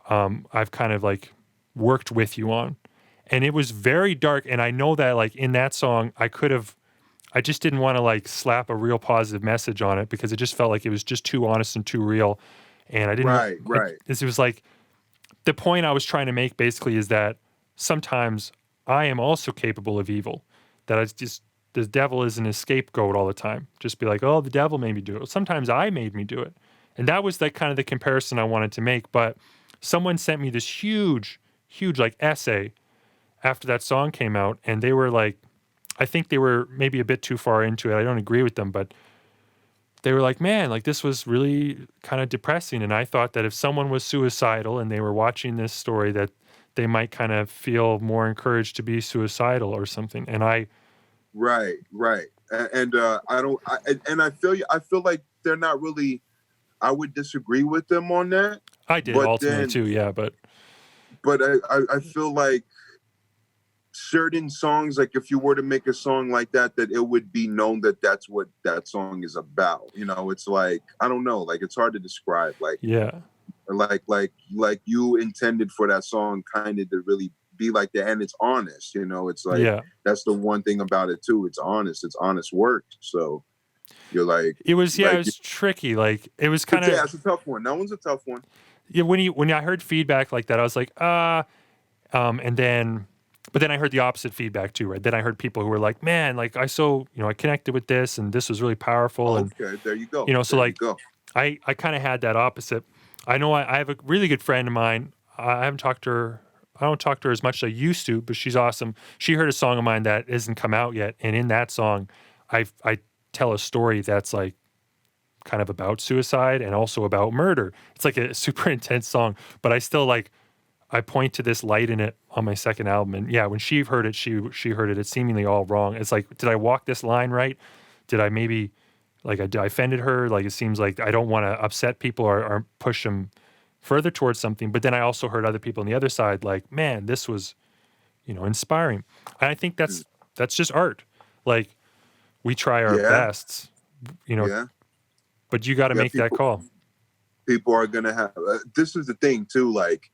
I've kind of like worked with you on. And it was very dark. And I know that like in that song, I just didn't want to like slap a real positive message on it because it just felt like it was just too honest and too real. And I didn't, right. It was like, the point I was trying to make basically is that sometimes I am also capable of evil. That it's just, the devil isn't a scapegoat all the time. Just be like, oh, the devil made me do it. Sometimes I made me do it. And that was like kind of the comparison I wanted to make. But someone sent me this huge like essay after that song came out. And they were like, I think they were maybe a bit too far into it. I don't agree with them, but they were like, man, like this was really kind of depressing. And I thought that if someone was suicidal and they were watching this story, that they might kind of feel more encouraged to be suicidal or something. And Right. And I feel like they're not really, I would disagree with them on that. I did ultimately too. Yeah. But I feel like certain songs, like if you were to make a song like that it would be known that that's what that song is about. It's like, I don't know, like it's hard to describe. Like, yeah, like you intended for that song kind of to really be like that, and it's honest. It's like, yeah, that's the one thing about it too. It's honest work. So you're like, it was, yeah, like, it was tricky. Like it was kind of, yeah, it's a tough one. That one's a tough one. Yeah, when I heard feedback like that, I was like, and then. But then I heard the opposite feedback too, right? Then I heard people who were like, man, like I connected with this and this was really powerful. Okay, there you go. So like I kind of had that opposite. I know I have a really good friend of mine. I haven't talked to her. I don't talk to her as much as I used to, but she's awesome. She heard a song of mine that isn't come out yet. And in that song, I tell a story that's like kind of about suicide and also about murder. It's like a super intense song, but I still like, I point to this light in it on my second album. And yeah, when she heard it, she heard it. It's seemingly all wrong. It's like, did I walk this line right? Did I maybe, like, I offended her? Like, it seems like I don't want to upset people or push them further towards something. But then I also heard other people on the other side, like, man, this was, inspiring. And I think that's just art. Like, we try our best, but you got to make that call. People are going to have, this is the thing too, like,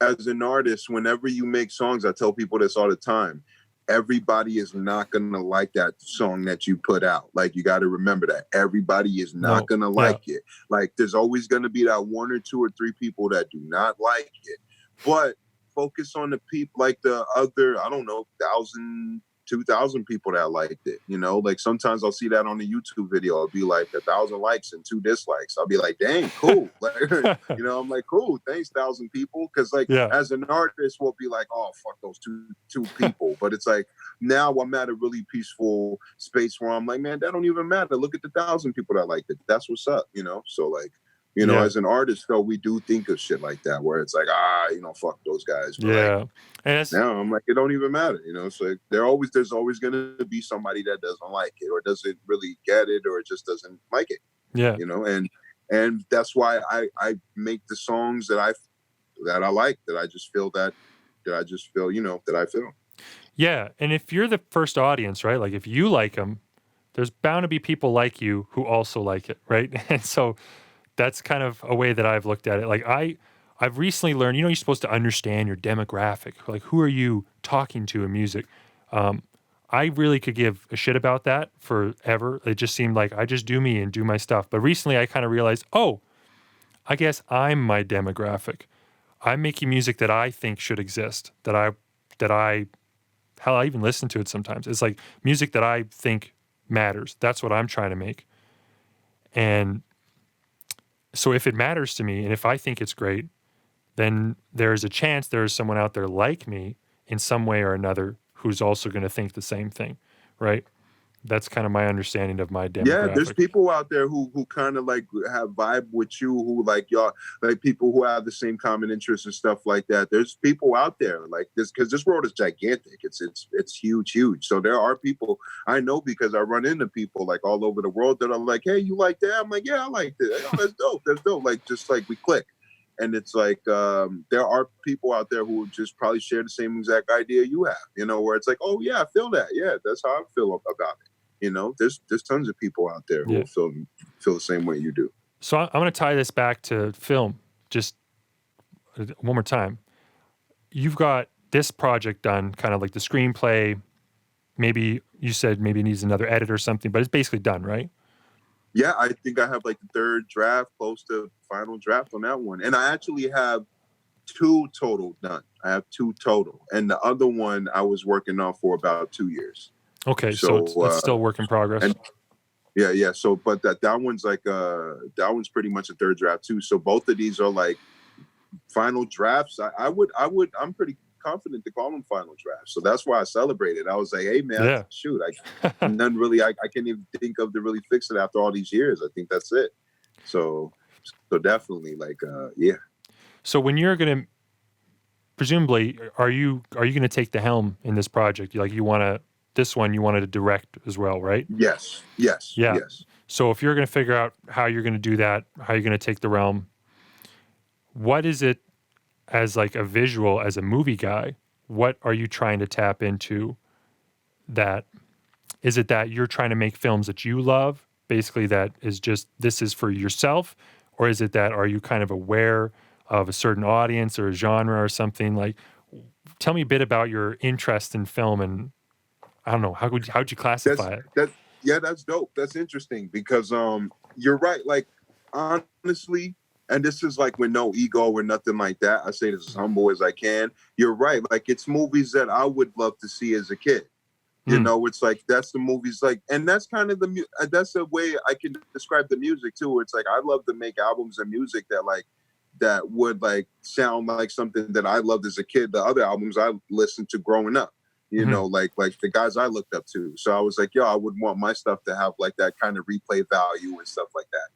as an artist, whenever you make songs, I tell people this all the time, everybody is not going to like that song that you put out. Like, you got to remember that. Everybody is not going to like it. Like, there's always going to be that one or two or three people that do not like it. But focus on the people, like the other, I don't know, 1,000, 2,000 people that liked it. You know, like sometimes I'll see that on the YouTube video. It'll be like 1,000 likes and 2 dislikes. I'll be like, dang, cool. Like, you know, I'm like, cool, thanks, 1,000 people. Because like Yeah. as an artist, we'll be like, oh, fuck those two people. But it's like now I'm at a really peaceful space where I'm like, man, that don't even matter. Look at the 1,000 people that liked it. That's what's up. You know, so like. You know, as an artist, though, we do think of shit like that, where it's like, you know, fuck those guys. But like, and now I'm like, it don't even matter. You know, it's like there's always going to be somebody that doesn't like it or doesn't really get it or just doesn't like it. Yeah. You know, and that's why I make the songs that I like, that I just feel, you know, that I feel. Yeah. And if you're the first audience, right? Like if you like them, there's bound to be people like you who also like it, right? And so that's kind of a way that I've looked at it. Like I've recently learned, you know, you're supposed to understand your demographic. Like who are you talking to in music? I really could give a shit about that forever. It just seemed like I just do me and do my stuff. But recently I kind of realized, I guess I'm my demographic. I'm making music that I think should exist, hell, I even listen to it sometimes. It's like music that I think matters. That's what I'm trying to make. And so if it matters to me and if I think it's great, then there's a chance there's someone out there like me in some way or another who's also going to think the same thing, right? That's kind of my understanding of my demographic. Yeah, there's people out there who kind of like have vibe with you, who like y'all, like people who have the same common interests and stuff like that. There's people out there like this, because this world is gigantic. It's huge. So there are people I know, because I run into people like all over the world that are like, hey, you like that? I'm like, yeah, I like that. Oh, that's dope. That's dope. Like, just like we click. And it's like there are people out there who just probably share the same exact idea you have, you know, where it's like, oh yeah, I feel that. Yeah, that's how I feel about it. You know, there's tons of people out there who feel the same way you do. So I'm going to tie this back to film just one more time. You've got this project done, kind of like the screenplay. Maybe you said maybe it needs another edit or something, but it's basically done, right? Yeah, I think I have like the third draft, close to final draft on that one. And I actually have 2 total done. I have 2 total. And the other one I was working on for about 2 years. Okay, so it's still work in progress. And, yeah. So, but that one's like that one's pretty much a third draft too. So both of these are like final drafts. I'm pretty confident to call them final drafts. So that's why I celebrated. I was like, hey man, shoot, none really. I can't even think of to really fix it after all these years. I think that's it. So definitely like yeah. So when you're gonna, presumably, are you gonna take the helm in this project? Like you wanted to direct as well, right? Yes. So if you're going to figure out how you're going to do that, how you're going to take the realm, what is it as like a visual, as a movie guy, what are you trying to tap into that? Is it that you're trying to make films that you love, basically that is just, this is for yourself? Or is it that, are you kind of aware of a certain audience or a genre or something? Like, tell me a bit about your interest in film, and I don't know, how'd you classify it? That's dope. That's interesting because you're right. Like honestly, and this is like with no ego or nothing like that. I say this as humble as I can. You're right. Like it's movies that I would love to see as a kid. You know, it's like that's the movies like, and that's kind of that's the way I can describe the music too. It's like I love to make albums and music that would like sound like something that I loved as a kid. The other albums I listened to growing up. You know, like the guys I looked up to. So I was like, yo, I would want my stuff to have like that kind of replay value and stuff like that.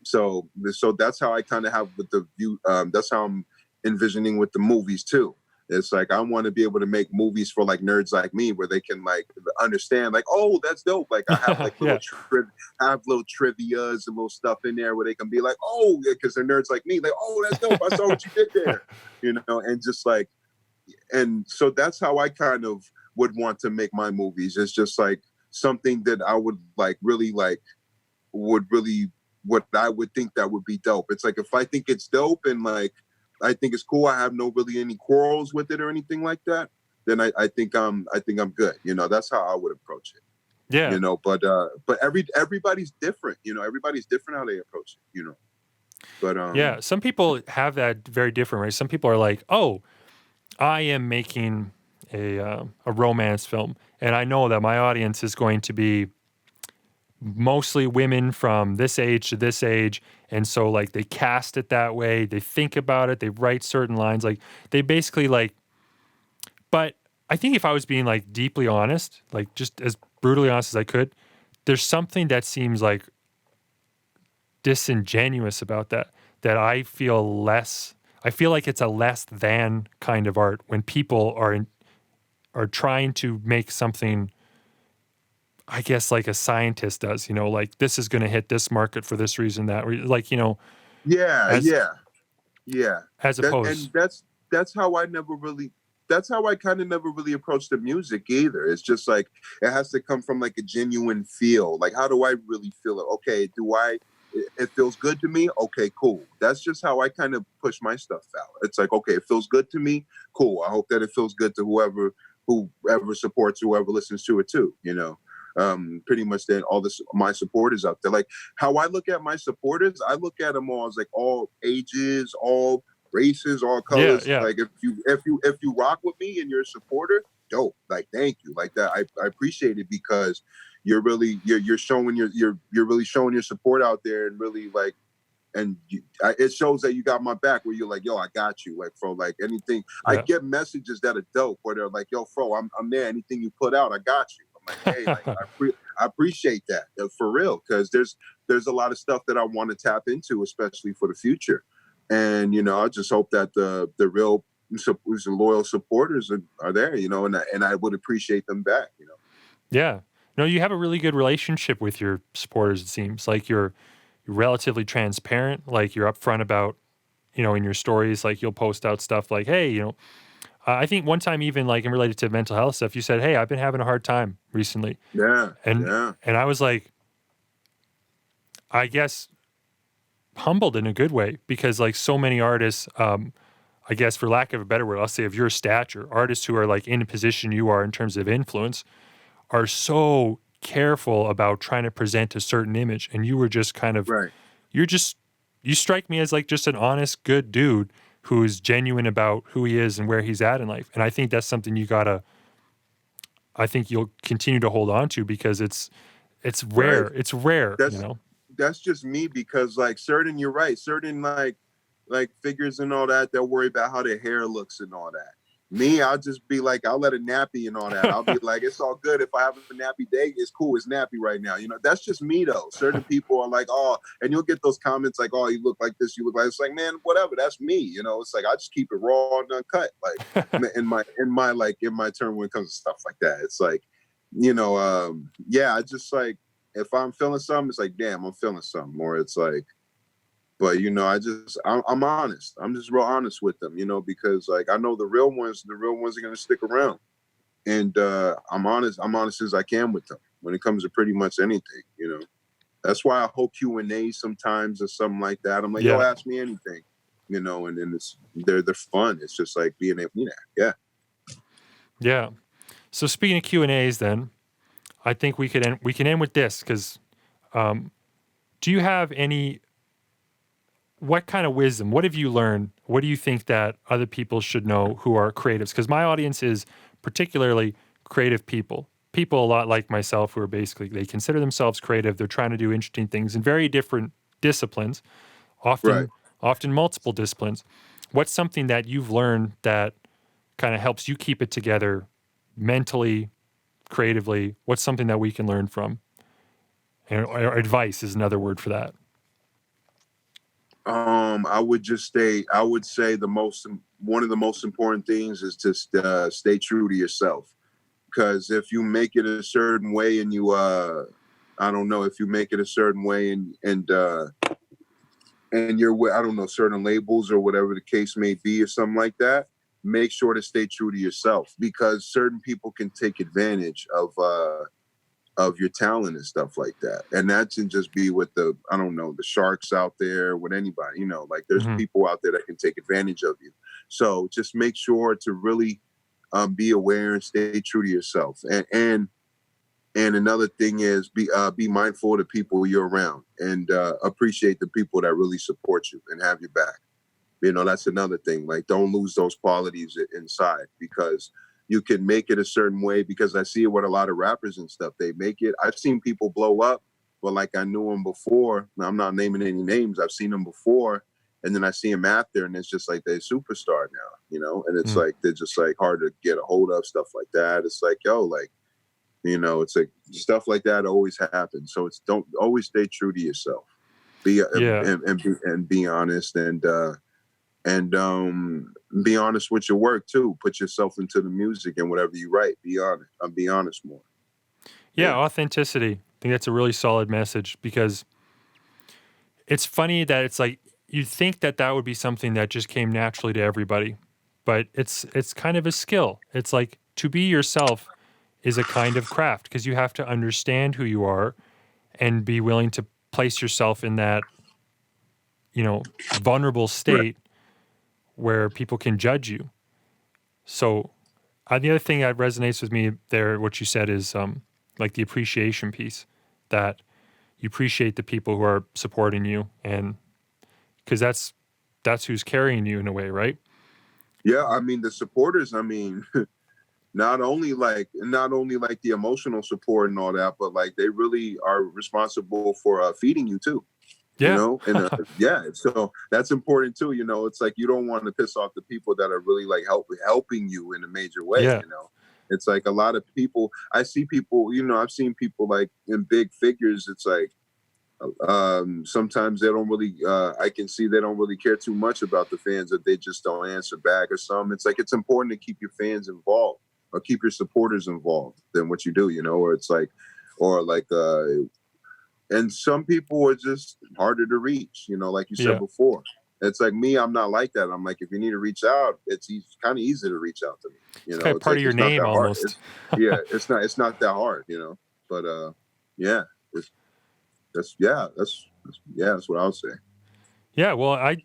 So that's how I kind of have with the view. That's how I'm envisioning with the movies too. It's like I want to be able to make movies for like nerds like me, where they can like understand, like, oh, that's dope. Like I have like little trivias and little stuff in there where they can be like, oh, because they're nerds like me. Like, oh, that's dope. I saw what you did there. You know, and just like, and so that's how I kind of would want to make my movies. It's just like something that I would like really like would really what I would think that would be dope. It's like if I think it's dope and like I think it's cool, I have no really any quarrels with it or anything like that, then I think I'm good. You know, that's how I would approach it. Yeah. You know, but everybody's different. You know, everybody's different how they approach it. You know, but yeah, some people have that very different, right? Some people are like, oh, I am making a romance film, And I know that my audience is going to be mostly women from this age to this age. And so like they cast it that way. They think about it. They write certain lines. Like they basically like, but I think if I was being like deeply honest, like just as brutally honest as I could, there's something that seems like disingenuous about that, that I feel like it's a less than kind of art when people are trying to make something, I guess, like a scientist does, like this is going to hit this market for this reason, like, Yeah, as yeah, yeah. as That opposed. and that's how I never really. That's how I kind of never really approach the music either. It's just like it has to come from like a genuine feel. Like, how do I really feel it? Okay, it feels good to me. Okay, cool. That's just how I kind of push my stuff out. It's like, okay, it feels good to me. Cool. I hope that it feels good to whoever supports, whoever listens to it too. Pretty much then all this my supporters out there. Like how I look at my supporters, I look at them all as like all ages, all races, all Yeah, colors. yeah, Like if you rock with me and you're a supporter, dope. Like thank you. Like that. I appreciate it because you're showing you're really showing your support out there and really like it shows that you got my back where you're like, yo, I got you. Like, bro, like anything. I yeah. get messages that are dope where they're like, yo, bro, I'm there. Anything you put out, I got you. I'm like, hey, like I appreciate that for real. Cause there's a lot of stuff that I want to tap into, especially for the future. And, I just hope that the real loyal supporters are there, and I would appreciate them back. Yeah. No, you have a really good relationship with your supporters, it seems. Like you're relatively transparent, like you're upfront about, in your stories, like you'll post out stuff like, hey, I think one time even like in related to mental health stuff, you said, hey, I've been having a hard time recently. Yeah. And Yeah. and I was like, I guess humbled in a good way because like so many artists, I guess for lack of a better word, I'll say of your stature, artists who are like in a position you are in terms of influence are so careful about trying to present a certain image. And you were just kind of, Right. you're just, you strike me as like just an honest, good dude who's genuine about who he is and where he's at in life. And I think that's something I think you'll continue to hold on to because it's Right. rare. It's rare, That's just me because like you're right, certain like figures and all that, they'll worry about how their hair looks and all that. Me, I'll just be like, I'll let it nappy and all that. I'll be like, it's all good. If I have a nappy day, it's cool. It's nappy right now. That's just me though. Certain people are like, oh, and you'll get those comments like, oh, you look like this, you look like it's like, man, whatever. That's me. It's like I just keep it raw and uncut. Like in my term when it comes to stuff like that. It's like, yeah, I just like if I'm feeling something, it's like, damn, I'm feeling something. Or it's like, but I'm honest. I'm just real honest with them, because like I know the real ones are gonna stick around. And I'm honest as I can with them when it comes to pretty much anything. That's why I hold Q&A sometimes or something like that. I'm like, yo, Yeah. ask me anything, and then they're fun. It's just like being able, yeah. Yeah. So speaking of Q&As then, I think we can end with this because do you have what kind of wisdom, what have you learned? What do you think that other people should know who are creatives? Because my audience is particularly creative people a lot like myself who are basically, they consider themselves creative. They're trying to do interesting things in very different disciplines, Right. often multiple disciplines. What's something that you've learned that kind of helps you keep it together mentally, creatively? What's something that we can learn from? And or advice is another word for that. I would say one of the most important things is to stay true to yourself. Because if you make it a certain way and I don't know, if you make it a certain way and you're with, I don't know, certain labels or whatever the case may be or something like that, make sure to stay true to yourself because certain people can take advantage of your talent and stuff like that. And that can just be with the sharks out there, with anybody, like there's people out there that can take advantage of you. So just make sure to really be aware and stay true to yourself. And another thing is be mindful of the people you're around and appreciate the people that really support you and have your back. That's another thing. Like, don't lose those qualities inside because you can make it a certain way, because I see it with a lot of rappers and stuff. They make it. I've seen people blow up, but like I knew them before. I'm not naming any names. I've seen them before, and then I see them after, and it's just like they're a superstar now, you know. And it's like they're just like hard to get a hold of, stuff like that. It's like, yo, like, you know, it's like stuff like that always happens. So it's don't always stay true to yourself. Be be honest, and be honest with your work too. Put yourself into the music and whatever you write. Be honest. Be honest more. Yeah, authenticity. I think that's a really solid message, because it's funny that it's like you'd think that would be something that just came naturally to everybody, but it's kind of a skill. It's like to be yourself is a kind of craft, because you have to understand who you are and be willing to place yourself in that, you know, vulnerable state where people can judge you. So the other thing that resonates with me there, what you said, is like the appreciation piece, that you appreciate the people who are supporting you, and because that's who's carrying you in a way, right? Yeah, I mean the supporters. I mean, not only like the emotional support and all that, but like they really are responsible for feeding you too. Yeah. You know, and so that's important too. You know, it's like you don't want to piss off the people that are really like helping you in a major way. Yeah. You know, it's like a lot of people. I see people. You know, I've seen people like in big figures. It's like sometimes they don't really. I can see they don't really care too much about the fans, that they just don't answer back or something. It's like it's important to keep your fans involved, or keep your supporters involved than what you do. You know, or it's like, or like. And some people are just harder to reach, you know, like you said before. It's like me, I'm not like that. I'm like, if you need to reach out, it's kind of easy to reach out to me. You know, it's part of your name almost. It's not that hard, you know. But that's what I would say. Yeah, well, I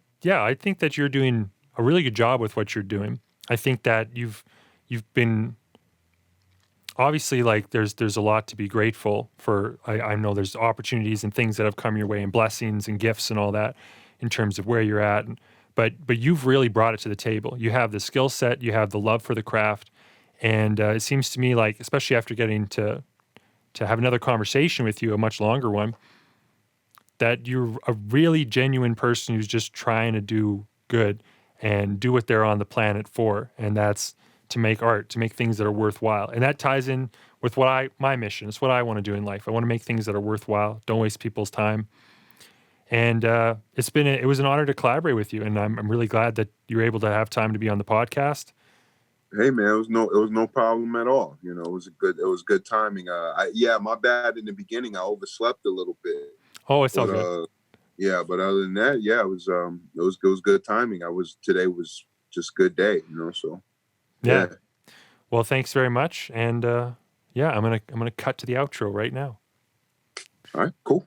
think that you're doing a really good job with what you're doing. I think that you've been. Obviously, like there's a lot to be grateful for. I know there's opportunities and things that have come your way, and blessings and gifts and all that, in terms of where you're at. But you've really brought it to the table. You have the skill set, you have the love for the craft, and it seems to me like, especially after getting to have another conversation with you, a much longer one, that you're a really genuine person who's just trying to do good and do what they're on the planet for, and that's to make art, to make things that are worthwhile. And that ties in with my mission. It's what I want to do in life. I want to make things that are worthwhile, don't waste people's time. And it was an honor to collaborate with you, and I'm really glad that you were able to have time to be on the podcast. Hey man, it was no problem at all. You know, it was good timing. My bad in the beginning. I overslept a little bit. Oh, it's all good. But other than that, it was good timing. Today was just good day, you know, so. Yeah. Well, thanks very much. And I'm gonna cut to the outro right now. All right, cool.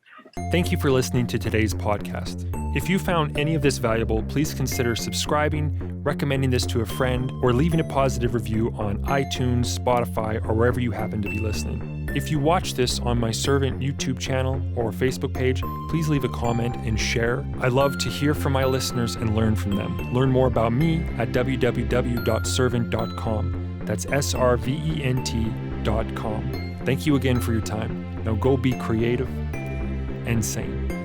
Thank you for listening to today's podcast. If you found any of this valuable, please consider subscribing, recommending this to a friend, or leaving a positive review on iTunes, Spotify, or wherever you happen to be listening. If you watch this on my Servant YouTube channel or Facebook page, please leave a comment and share. I love to hear from my listeners and learn from them. Learn more about me at www.servant.com. That's SRVENT.com. Thank you again for your time. Now go be creative and sane.